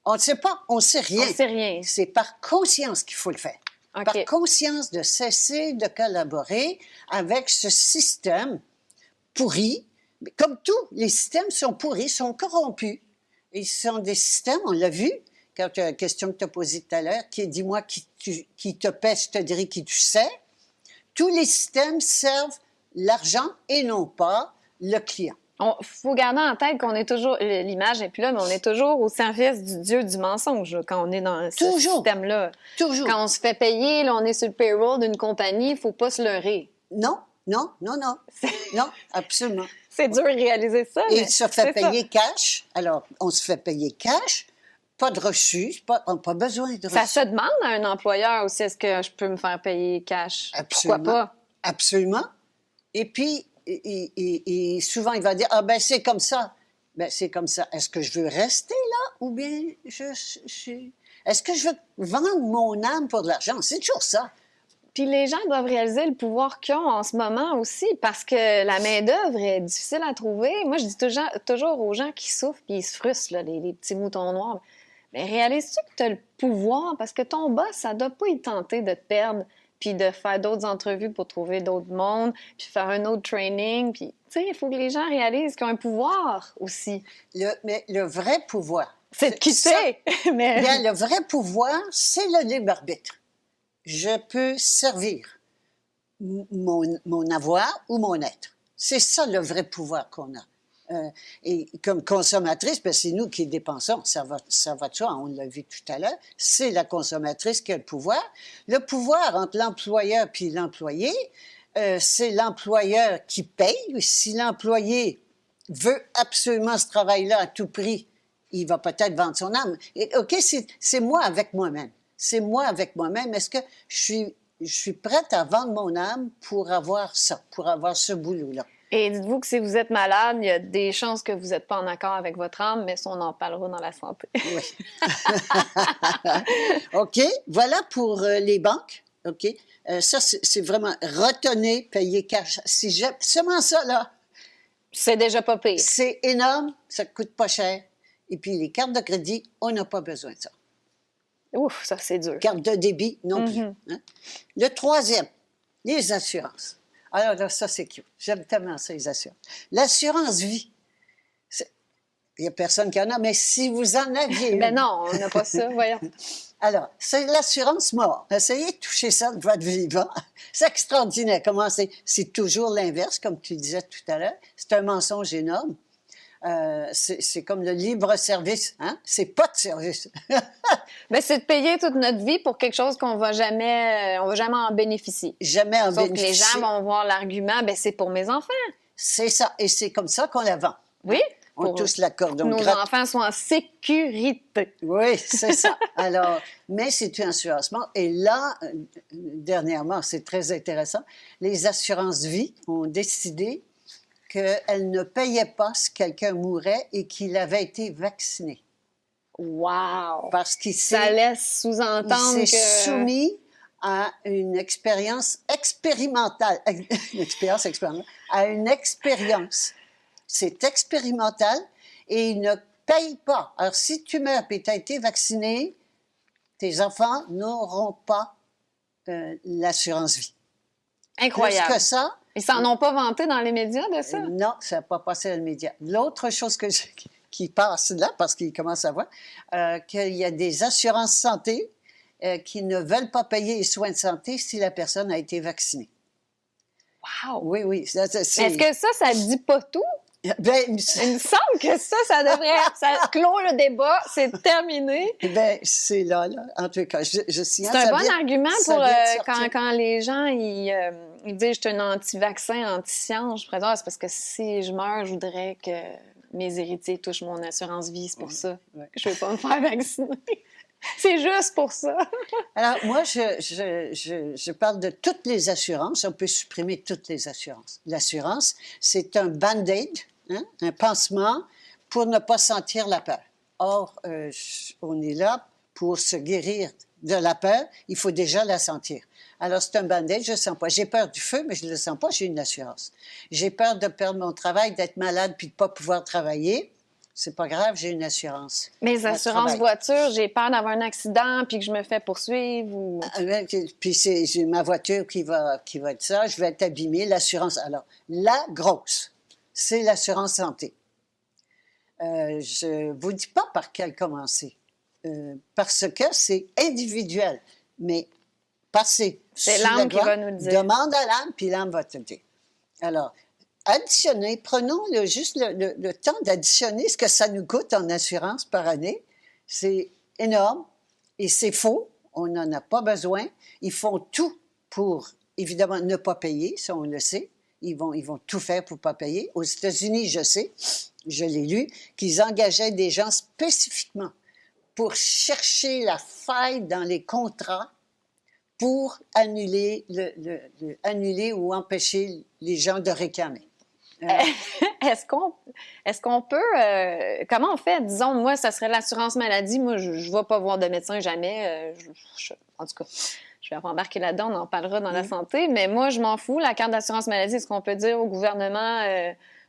On ne sait pas, on ne sait rien. On sait rien. C'est par conscience qu'il faut le faire. OK. Par conscience de cesser de collaborer avec ce système pourri. Comme tous, les systèmes sont pourris, sont corrompus. Ils sont des systèmes, on l'a vu, quand tu as la question que tu as posée tout à l'heure, qui est dis-moi qui te paie, je te dirai qui tu sais. Tous les systèmes servent l'argent et non pas le client. Il faut garder en tête qu'on est toujours, l'image n'est plus là, mais on est toujours au service du dieu du mensonge là, quand on est dans ce Toujours. système-là. Toujours. Quand on se fait payer, là, on est sur le payroll d'une compagnie, il ne faut pas se leurrer. Non, non, non, non. Non, absolument. C'est dur de réaliser ça. Et mais il se fait c'est ça. payer cash. Alors, on se fait payer cash, pas de reçu, on n'a pas besoin de reçu. Ça se demande à un employeur aussi, est-ce que je peux me faire payer cash? Absolument. Pourquoi pas? Absolument. Et puis, et souvent, il va dire, ah ben c'est comme ça. Ben c'est comme ça. Est-ce que je veux rester là ou bien est-ce que je veux vendre mon âme pour de l'argent? C'est toujours ça. Puis les gens doivent réaliser le pouvoir qu'ils ont en ce moment aussi, parce que la main-d'œuvre est difficile à trouver. Moi, je dis toujours aux gens qui souffrent puis ils se frustrent, là, les petits moutons noirs. Mais réalises-tu que tu as le pouvoir? Parce que ton boss, ça ne doit pas y tenter de te perdre, puis de faire d'autres entrevues pour trouver d'autres mondes, puis faire un autre training. Puis, tu sais, il faut que les gens réalisent qu'ils ont un pouvoir aussi. Mais le vrai pouvoir, C'est de quitter! Mais... Bien, le vrai pouvoir, c'est le libre arbitre. Je peux servir mon avoir ou mon être. C'est ça le vrai pouvoir qu'on a. Et comme consommatrice, ben c'est nous qui dépensons, ça va de soi, on l'a vu tout à l'heure, c'est la consommatrice qui a le pouvoir. Le pouvoir entre l'employeur puis l'employé, c'est l'employeur qui paye. Si l'employé veut absolument ce travail-là à tout prix, il va peut-être vendre son âme. Et, OK, c'est moi avec moi-même. C'est moi avec moi-même. Est-ce que je suis prête à vendre mon âme pour avoir ça, pour avoir ce boulot-là? Et dites-vous que si vous êtes malade, il y a des chances que vous n'êtes pas en accord avec votre âme, mais ça, on en parlera dans la santé. Oui. OK, voilà pour les banques. OK, ça, c'est vraiment retenez, payer cash. Si j'aime seulement ça, là, C'est déjà pas pire. c'est énorme, ça coûte pas cher. Et puis, les cartes de crédit, on n'a pas besoin de ça. Ouf, ça, c'est dur. Carte de débit, non plus. Hein? Le troisième, les assurances. Alors là, ça, c'est cute. J'aime tellement ça, les assurances. L'assurance vie. Il n'y a personne qui en a, mais si vous en aviez une... Ben non, on n'a pas ça, voyons. Alors, c'est l'assurance mort. Essayez de toucher ça de votre vivant. C'est extraordinaire. Comment c'est toujours l'inverse, comme tu disais tout à l'heure. C'est un mensonge énorme. C'est comme le libre service, hein? C'est pas de service. Ben, c'est de payer toute notre vie pour quelque chose qu'on va jamais en bénéficier. Jamais en Sauf que les bénéficier. gens vont voir l'argument, ben c'est pour mes enfants. C'est ça. Et c'est comme ça qu'on la vend. Oui. On Pour tous l'accorde. que nos enfants soient en sécurité. Oui, c'est ça. Alors, mais c'est une assurance mort. Et là, dernièrement, c'est très intéressant, les assurances vie ont décidé qu'elles ne payaient pas si quelqu'un mourait et qu'il avait été vacciné. Wow! Parce qu'il Ça laisse sous-entendre s'est que... soumis à une expérience expérimentale. À une expérience. C'est expérimental et il ne paye pas. Alors, si tu meurs et tu as été vacciné, tes enfants n'auront pas l'assurance vie. Incroyable. Plus que ça... Ils s'en ont pas vanté dans les médias de ça? Non, ça n'a pas passé dans les médias. L'autre chose qui passe là, parce qu'ils commencent à voir, qu'il y a des assurances santé qui ne veulent pas payer les soins de santé si la personne a été vaccinée. Wow! Oui, oui. Est-ce que ça dit pas tout? Ben, Il me semble que ça devrait... Ça clôt le débat, c'est terminé. ben, c'est là. En tout cas, C'est un bon argument pour quand les gens ils disent « je suis un anti-vaccin, anti-science », je présente, c'est parce que si je meurs, je voudrais que mes héritiers touchent mon assurance vie, c'est pour ça que je ne veux pas me faire vacciner. C'est juste pour ça. Alors, moi, je parle de toutes les assurances. On peut supprimer toutes les assurances. L'assurance, c'est un band-aid, hein, un pansement pour ne pas sentir la peur. Or, on est là pour se guérir de la peur. Il faut déjà la sentir. Alors, c'est un band-aid, je ne le sens pas. J'ai peur du feu, mais je ne le sens pas, j'ai une assurance. J'ai peur de perdre mon travail, d'être malade puis de ne pas pouvoir travailler. C'est pas grave, j'ai une assurance. Mes assurances voiture, j'ai peur d'avoir un accident puis que je me fais poursuivre ou... Puis j'ai ma voiture qui va être ça, je vais être abîmée, l'assurance. Alors, la grosse, c'est l'assurance santé. Je vous dis pas par quelle commencer, parce que c'est individuel, mais passez. C'est l'âme qui va nous dire. Demande à l'âme, puis l'âme va te dire. Alors, additionner, prenons juste le temps d'additionner ce que ça nous coûte en assurance par année. C'est énorme et c'est faux. On n'en a pas besoin. Ils font tout pour, évidemment, ne pas payer, ça on le sait. Ils vont tout faire pour ne pas payer. Aux États-Unis, je sais, je l'ai lu, qu'ils engageaient des gens spécifiquement pour chercher la faille dans les contrats pour annuler ou empêcher les gens de réclamer. Est-ce qu'on peut... comment on fait? Disons, moi, ça serait l'assurance maladie. Moi, je ne vais pas voir de médecin jamais. En tout cas, je vais embarquer là-dedans. On en parlera dans la santé. Mais moi, je m'en fous. La carte d'assurance maladie, est-ce qu'on peut dire au gouvernement,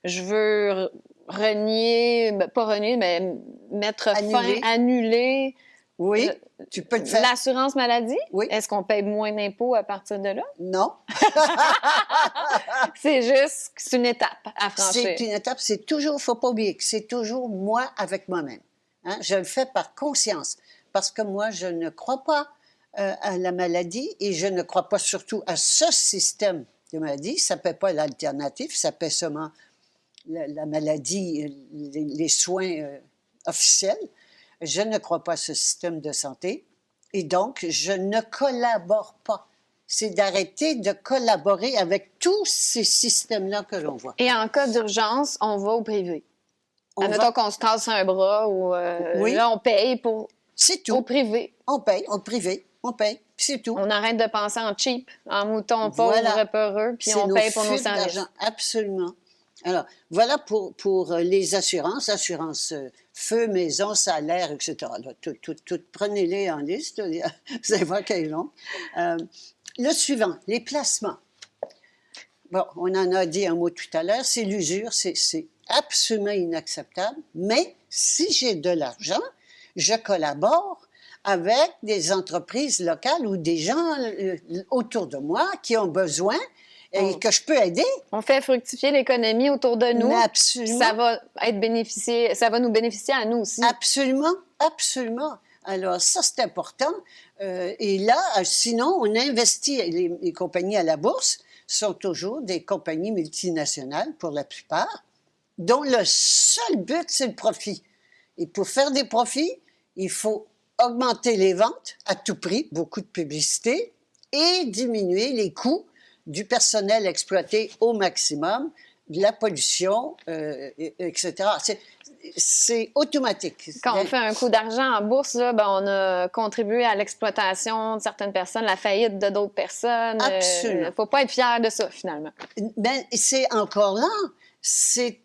je veux renier, pas renier, mais mettre fin, annuler... Oui, tu peux le faire. L'assurance maladie? Oui. Est-ce qu'on paye moins d'impôts à partir de là? Non. C'est une étape à franchir. C'est une étape, c'est toujours, il ne faut pas oublier que c'est toujours moi avec moi-même. Hein? Je le fais par conscience, parce que moi, je ne crois pas à la maladie et je ne crois pas surtout à ce système de maladie. Ça ne paie pas l'alternative, ça paie seulement la maladie, les soins officiels. Je ne crois pas à ce système de santé et donc je ne collabore pas. C'est d'arrêter de collaborer avec tous ces systèmes-là que l'on voit. Et en cas d'urgence, on va au privé. Admettons qu'on se casse un bras ou oui. Là, on paye pour c'est tout. Au privé. On paye, au privé, on paye, c'est tout. On arrête de penser en cheap, en mouton pauvre, peureux, puis on paye pour nos services. Absolument. Alors, voilà pour les assurances, feu, maison, salaire, etc. Là, prenez-les en liste, vous allez voir qu'elle est longue. Le suivant, les placements. Bon, on en a dit un mot tout à l'heure, c'est l'usure, c'est absolument inacceptable, mais si j'ai de l'argent, je collabore avec des entreprises locales ou des gens autour de moi qui ont besoin et que je peux aider. On fait fructifier l'économie autour de nous. Absolument. Ça va nous bénéficier à nous aussi. Absolument, absolument. Alors ça, c'est important. Et là, sinon, on investit. Les compagnies à la bourse sont toujours des compagnies multinationales, pour la plupart, dont le seul but, c'est le profit. Et pour faire des profits, il faut augmenter les ventes à tout prix, beaucoup de publicité, et diminuer les coûts du personnel exploité au maximum, de la pollution, etc. C'est automatique. Quand on fait un coup d'argent en bourse, là, on a contribué à l'exploitation de certaines personnes, la faillite de d'autres personnes. Absolument. Il ne faut pas être fier de ça, finalement. Ben, c'est encore là. C'est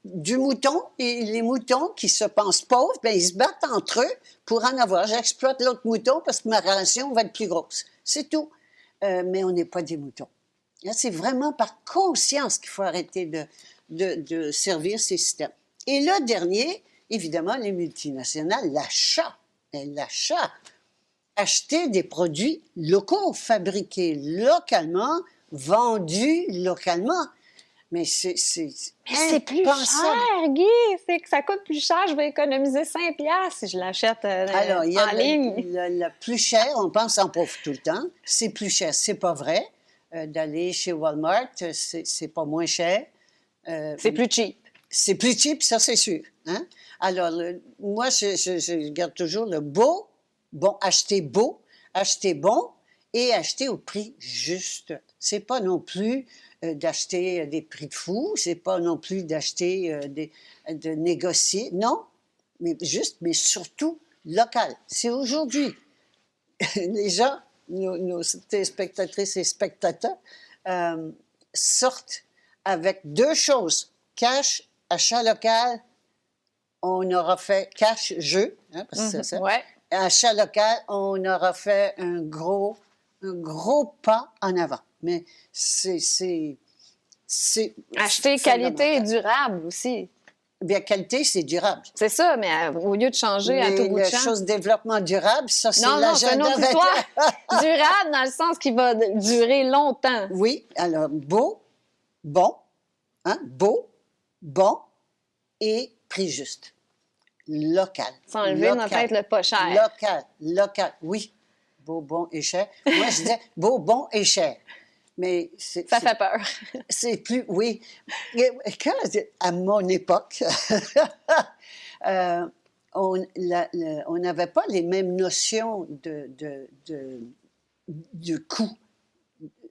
du mouton, et les moutons qui se pensent pauvres, ben, ils se battent entre eux pour en avoir. J'exploite l'autre mouton parce que ma ration va être plus grosse. C'est tout. Mais on n'est pas des moutons. Là, c'est vraiment par conscience qu'il faut arrêter de servir ces systèmes. Et le dernier, évidemment, les multinationales, l'achat. L'achat. Acheter des produits locaux, fabriqués localement, vendus localement. Mais c'est plus cher, Guy! C'est que ça coûte plus cher. Je vais économiser 5$ si je l'achète Alors, il y a en ligne. Le plus cher, on pense en pauvre tout le temps. C'est plus cher. C'est pas vrai. D'aller chez Walmart, c'est pas moins cher. C'est plus cheap. C'est plus cheap, ça, c'est sûr. Hein? Alors, moi, je garde toujours le beau, bon, acheter beau, acheter bon et acheter au prix juste. C'est pas non plus d'acheter des prix de fou, c'est pas non plus d'acheter, de négocier, non, mais surtout local. Si aujourd'hui, les gens, nos téléspectatrices et spectateurs, sortent avec deux choses, cash, achat local, on aura fait cash, jeu, hein, parce que c'est ça. Ouais. Achat local, on aura fait un gros pas en avant. Mais c'est acheter qualité et durable aussi. Bien, qualité, c'est durable. C'est ça, mais au lieu de changer à tout bout de champ. La chose développement durable, ça, c'est l'agenda. Non, c'est une autre histoire. Durable dans le sens qu'il va durer longtemps. Oui, alors beau, bon, hein, beau, bon et prix juste. Local. Sans enlever dans tête le pas cher. Local, oui. Beau, bon et cher. Moi, je disais beau, bon et cher. Mais ça fait peur. C'est plus, oui. À mon époque, on n'avait pas les mêmes notions de coût.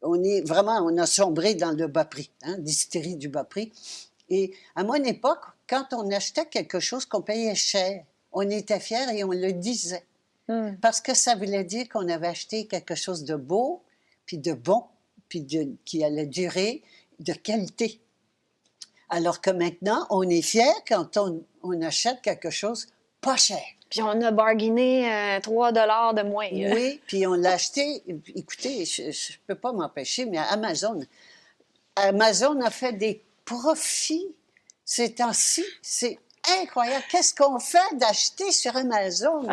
On a sombré dans le bas prix, hein, l'hystérie du bas prix. Et à mon époque, quand on achetait quelque chose qu'on payait cher, on était fiers et on le disait. Parce que ça voulait dire qu'on avait acheté quelque chose de beau, puis de bon, puis qui allait durer, de qualité. Alors que maintenant, on est fiers quand on achète quelque chose pas cher. Puis on a bargainé 3$ de moins. Oui, puis on l'a acheté. Écoutez, je ne peux pas m'empêcher, mais Amazon a fait des profits ces temps-ci. C'est incroyable. Qu'est-ce qu'on fait d'acheter sur Amazon?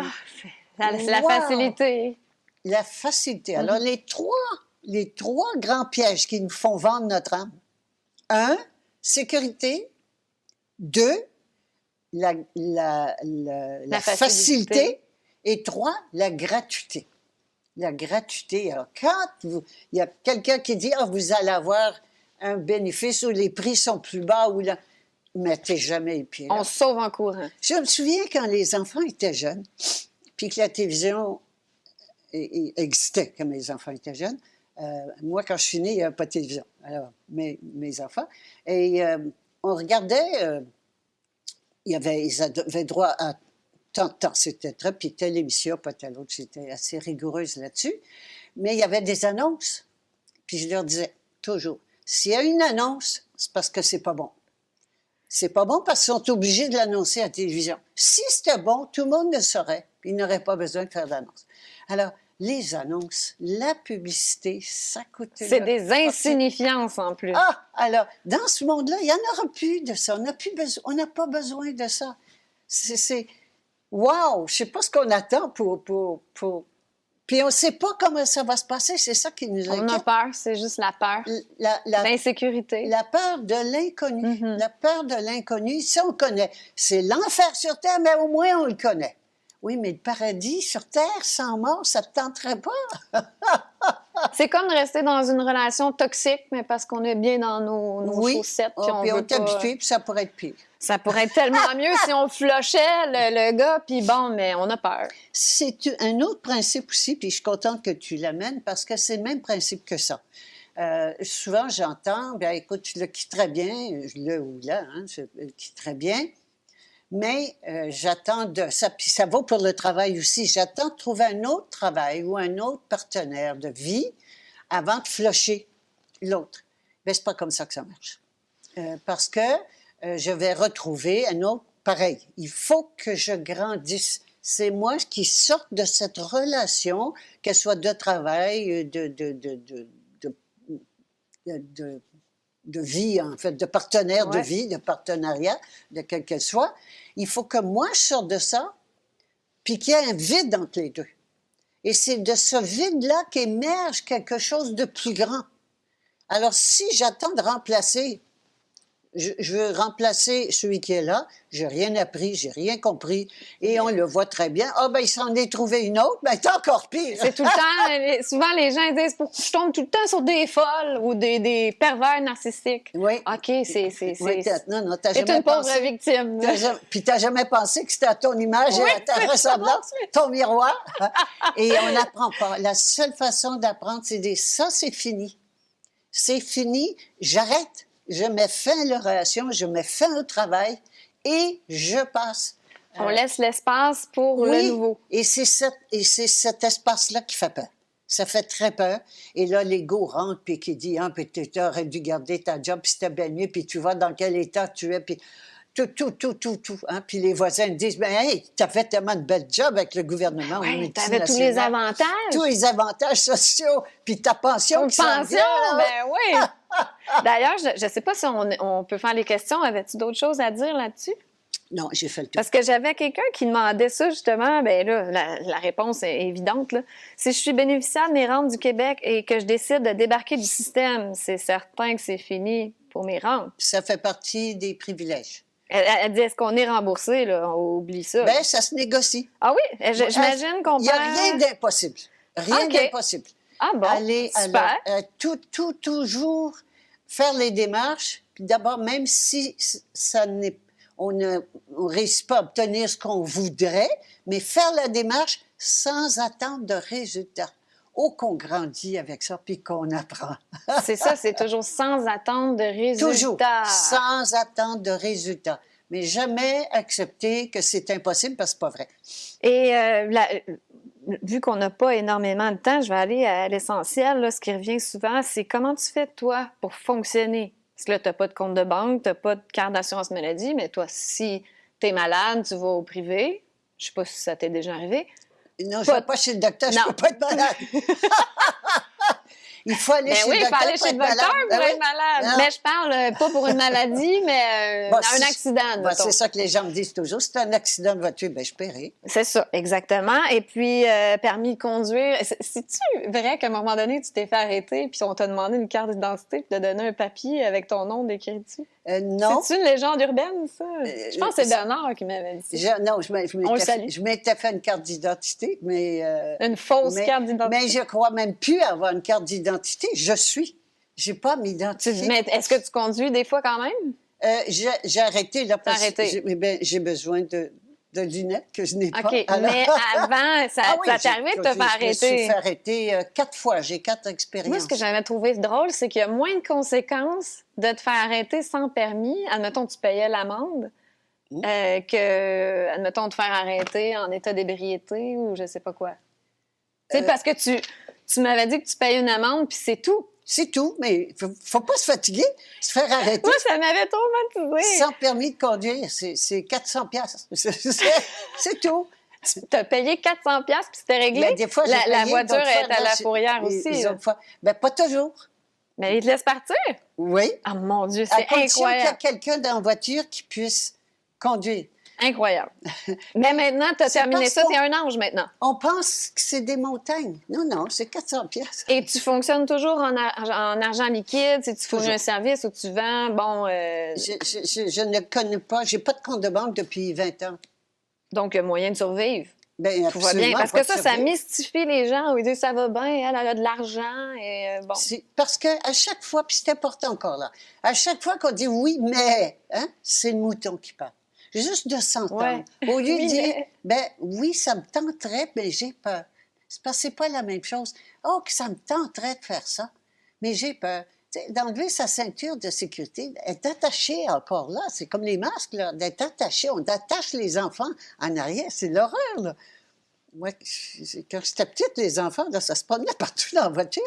C'est la facilité. La facilité. Alors, les trois grands pièges qui nous font vendre notre âme. 1, sécurité. 2, la facilité. facilité. Et 3, la gratuité. La gratuité. Alors, quand il y a quelqu'un qui dit, ah, vous allez avoir un bénéfice où les prix sont plus bas, ou là, mettez jamais les pieds là. On se sauve en courant. Je me souviens quand les enfants étaient jeunes, puis que la télévision existait quand mes enfants étaient jeunes. Moi, quand je suis née, il n'y avait pas de télévision. Alors, mes enfants. Et on regardait, ils avaient droit à tant de temps. C'était très, puis telle émission, pas telle autre. J'étais assez rigoureuse là-dessus. Mais il y avait des annonces. Puis je leur disais toujours, s'il y a une annonce, c'est parce que c'est pas bon. C'est pas bon parce qu'ils sont obligés de l'annoncer à la télévision. Si c'était bon, tout le monde le saurait. Ils n'auraient pas besoin de faire d'annonce. Alors, les annonces, la publicité, ça coûte... C'est des insignifiances en plus. Ah! Alors, dans ce monde-là, il n'y en aura plus de ça. On n'a pas besoin de ça. C'est... Wow! Je ne sais pas ce qu'on attend pour... Puis on ne sait pas comment ça va se passer. C'est ça qui nous inquiète. On a peur, c'est juste la peur. L'insécurité. La peur de l'inconnu. Mm-hmm. La peur de l'inconnu, ça, on connaît. C'est l'enfer sur Terre, mais au moins, on le connaît. Oui, mais le paradis sur Terre, sans mort, ça ne te tenterait pas? C'est comme de rester dans une relation toxique, mais parce qu'on est bien dans nos chaussettes. Puis on veut est habitué, puis ça pourrait être pire. Ça pourrait être tellement mieux si on flushait le gars, puis bon, mais on a peur. C'est un autre principe aussi, puis je suis contente que tu l'amènes, parce que c'est le même principe que ça. Souvent, j'entends, bien, écoute, tu le quitterais bien, le ou là, hein, je le quitterais bien, mais j'attends de ça, puis ça vaut pour le travail aussi, j'attends de trouver un autre travail ou un autre partenaire de vie avant de flusher l'autre. Mais c'est pas comme ça que ça marche. Parce que je vais retrouver un autre pareil. Il faut que je grandisse. C'est moi qui sorte de cette relation, qu'elle soit de travail, de vie, en fait, de partenaire de vie, de partenariat, de quel qu'elle soit. Il faut que moi, je sorte de ça, puis qu'il y ait un vide entre les deux. Et c'est de ce vide-là qu'émerge quelque chose de plus grand. Alors, si j'attends de remplacer, je veux remplacer celui qui est là, j'ai rien appris, j'ai rien compris, et on le voit très bien. Ah, ben, il s'en est trouvé une autre, ben, c'est encore pire. C'est tout le temps, souvent les gens disent, pour que je tombe tout le temps sur des folles ou des pervers narcissiques. Oui. OK, c'est. Oui, non, t'as jamais une pauvre victime. Puis t'as jamais pensé que c'était à ton image et à ta ressemblance, ton miroir. Et on n'apprend pas. La seule façon d'apprendre, c'est ça, c'est fini. C'est fini, j'arrête. Je mets fin à la relation, je mets fin au travail et je passe. On laisse l'espace pour le nouveau. Et c'est cet espace-là qui fait peur. Ça fait très peur. Et là, l'ego rentre puis qui dit, ah, puis tu aurais dû garder ta job, puis c'était bien mieux, puis tu vois dans quel état tu es, puis tout. Hein? Puis les voisins disent, ben hey, tu as fait tellement de belles jobs avec le gouvernement. Oui, tu avais tous les avantages. Tous les avantages sociaux, puis ta pension qui s'en vient. Ben oui. D'ailleurs, je ne sais pas si on peut faire les questions. Avais-tu d'autres choses à dire là-dessus? Non, j'ai fait le tour. Parce que j'avais quelqu'un qui demandait ça, justement. Bien là, la réponse est évidente. Là. Si je suis bénéficiaire de mes rentes du Québec et que je décide de débarquer du système, c'est certain que c'est fini pour mes rentes. Ça fait partie des privilèges. Elle dit, est-ce qu'on est remboursé? Là? On oublie ça. Bien, ça se négocie. Ah oui? J'imagine qu'on peut... Il n'y a rien d'impossible. Rien d'impossible. Ah bon, super. Toujours faire les démarches. Puis d'abord, même si on ne réussit pas à obtenir ce qu'on voudrait, mais faire la démarche sans attendre de résultats. Oh, qu'on grandit avec ça, puis qu'on apprend. C'est ça, c'est toujours sans attendre de résultats. Toujours, sans attendre de résultats. Mais jamais accepter que c'est impossible, parce que c'est pas vrai. Et vu qu'on n'a pas énormément de temps, je vais aller à l'essentiel. Là, ce qui revient souvent, c'est comment tu fais, toi, pour fonctionner? Parce que là, tu n'as pas de compte de banque, tu n'as pas de carte d'assurance maladie, mais toi, si tu es malade, tu vas au privé. Je ne sais pas si ça t'est déjà arrivé. Non, je ne vais pas chez le docteur, je ne peux pas être malade. Il faut aller Ben chez oui, le il faut docteur aller chez le pour être docteur malade. pour Ben être oui. malade. Non. Mais je parle pas pour une maladie, mais Bon, un accident, mettons. c'est ça que les gens me disent toujours. Si c'est un accident de voiture, ben je paierai. C'est ça, exactement. Et puis, permis de conduire. C'est-tu vrai qu'à un moment donné, tu t'es fait arrêter puis on t'a demandé une carte d'identité puis t'as donné un papier avec ton nom décrit dessus? Non. C'est-tu une légende urbaine, ça? Je pense que c'est Bernard qui m'avait dit ça. Non, On le salue. je m'étais fait une carte d'identité, mais... Une fausse carte d'identité. Mais je crois même plus avoir une carte d'identité. J'ai pas à m'identifier. Mais est-ce que tu conduis des fois quand même? J'ai arrêté, là, parce Arrêté. que j'ai besoin de lunettes que je n'ai pas. OK, Alors- mais avant, ça Ah oui, t'est arrivé de te faire Je me suis arrêter? fait arrêter 4 fois. J'ai 4 expériences. Moi, ce que j'avais trouvé drôle, c'est qu'il y a moins de conséquences de te faire arrêter sans permis. Admettons, tu payais l'amende. Que, admettons, te faire arrêter en état d'ébriété ou je sais pas quoi. Tu sais, parce que tu m'avais dit que tu payais une amende, puis c'est tout. C'est tout, mais faut pas se fatiguer, se faire arrêter. Moi, ça m'avait traumatisé. Sans permis de conduire, c'est 400 piastres. C'est tout. Tu as payé 400 pièces puis c'était réglé. Mais des fois, j'ai la payé, voiture d'autres fois, est à non, la fourrière aussi. les là. autres fois. Ben, pas toujours. Mais ils te laissent partir? Oui. Ah, mon Dieu, À c'est condition qu'il y a incroyable. quelqu'un dans la voiture qui puisse conduire. Incroyable. Mais maintenant, tu as C'est terminé parce ça, qu'on- tu es un ange maintenant. On pense que c'est des montagnes. Non, non, c'est 400 piastres. Et tu fonctionnes toujours en argent liquide, si tu fournis Toujours. un service ou tu vends, bon... Je ne connais pas, j'ai pas de compte de banque depuis 20 ans. donc, il y a moyen de survivre. Ben, Tout va bien. absolument Parce pas que ça de survie. mystifie les gens. Ils disent ça va bien, elle a de l'argent et bon. C'est parce qu'à chaque fois, puis c'est important encore là, à chaque fois qu'on dit oui, mais, hein, c'est le mouton qui parle. Juste de s'entendre. Ouais. Au lieu Oui, de dire, mais- ben oui, ça me tenterait, mais j'ai peur. C'est parce que c'est pas la même chose. Oh, que ça me tenterait de faire ça, mais j'ai peur. Tu sais, d'enlever sa ceinture de sécurité, être attaché encore là, c'est comme les masques, là, d'être attaché. On attache les enfants en arrière, c'est l'horreur, là. Moi, quand j'étais petite, les enfants, là, ça se promenait partout dans la voiture.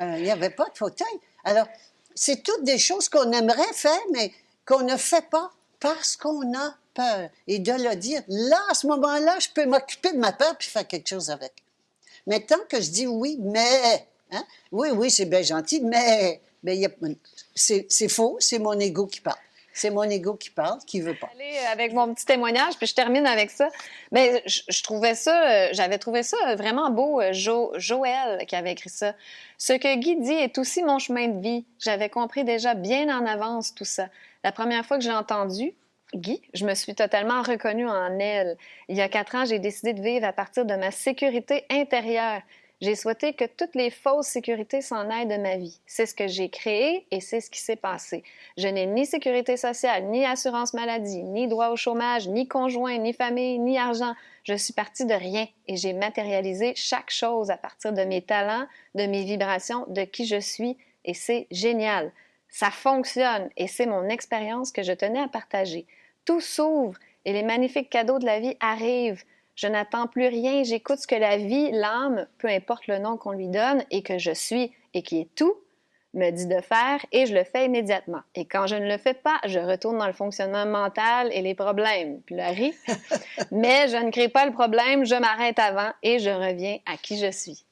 Il n'y avait pas de fauteuil. Alors, c'est toutes des choses qu'on aimerait faire, mais qu'on ne fait pas parce qu'on a peur. Et de le dire, là, à ce moment-là, je peux m'occuper de ma peur puis faire quelque chose avec. Mais tant que je dis oui, mais, hein, oui, c'est bien gentil, mais c'est faux, c'est mon ego qui parle. C'est mon ego qui parle, qui veut pas. Aller avec mon petit témoignage, puis je termine avec ça. Mais je trouvais ça, j'avais trouvé ça vraiment beau, Joël qui avait écrit ça. Ce que Guy dit est aussi mon chemin de vie. J'avais compris déjà bien en avance tout ça. La première fois que j'ai entendu Guy, je me suis totalement reconnue en elle. Il y a 4 ans, j'ai décidé de vivre à partir de ma sécurité intérieure. J'ai souhaité que toutes les fausses sécurités s'en aillent de ma vie. C'est ce que j'ai créé et c'est ce qui s'est passé. Je n'ai ni sécurité sociale, ni assurance maladie, ni droit au chômage, ni conjoint, ni famille, ni argent. Je suis partie de rien et j'ai matérialisé chaque chose à partir de mes talents, de mes vibrations, de qui je suis et c'est génial. Ça fonctionne et c'est mon expérience que je tenais à partager. Tout s'ouvre et les magnifiques cadeaux de la vie arrivent. Je n'attends plus rien, j'écoute ce que la vie, l'âme, peu importe le nom qu'on lui donne, et que je suis, et qui est tout, me dit de faire, et je le fais immédiatement. Et quand je ne le fais pas, je retourne dans le fonctionnement mental et les problèmes. Puis le riz. Mais je ne crée pas le problème, je m'arrête avant, et je reviens à qui je suis.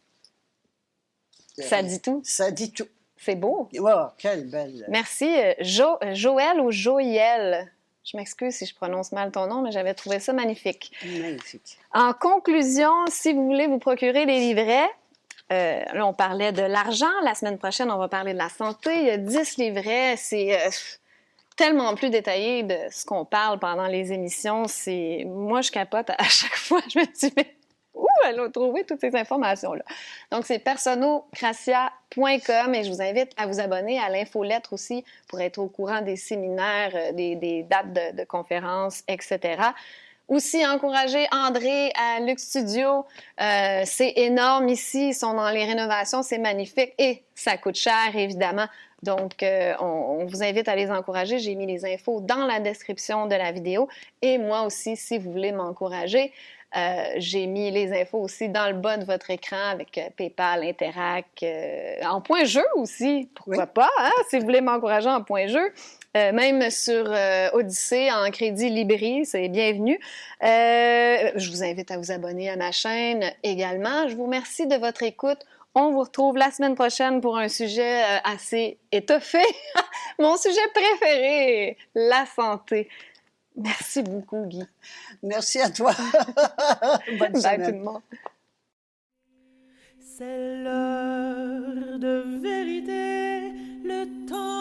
Ça dit tout. Ça dit tout. C'est beau. Wow, quelle belle... Merci. Joël ou Joël? Je m'excuse si je prononce mal ton nom, mais j'avais trouvé ça magnifique. Magnifique. En conclusion, si vous voulez vous procurer les livrets, là, on parlait de l'argent. La semaine prochaine, on va parler de la santé. Il y a 10 livrets. C'est tellement plus détaillé de ce qu'on parle pendant les émissions. Moi, je capote à chaque fois. Je me dis, mais où elle a trouvé toutes ces informations-là? Donc, c'est personocratia.com et je vous invite à vous abonner à l'infolettre aussi pour être au courant des séminaires, des dates de conférences, etc. Aussi, encourager André à Luxe Studio. C'est énorme ici. Ils sont dans les rénovations. C'est magnifique et ça coûte cher, évidemment. Donc, on vous invite à les encourager. J'ai mis les infos dans la description de la vidéo. Et moi aussi, si vous voulez m'encourager, j'ai mis les infos aussi dans le bas de votre écran avec PayPal, Interac, en point jeu aussi. Pourquoi pas, hein, si vous voulez m'encourager en point jeu. Même sur Odyssée, en crédit Libri, c'est bienvenu. Je vous invite à vous abonner à ma chaîne également. Je vous remercie de votre écoute. On vous retrouve la semaine prochaine pour un sujet assez étoffé. Mon sujet préféré, la santé. Merci beaucoup, Guy. Merci à toi. Bonne Bye semaine. tout le monde. C'est l'heure de vérité, le temps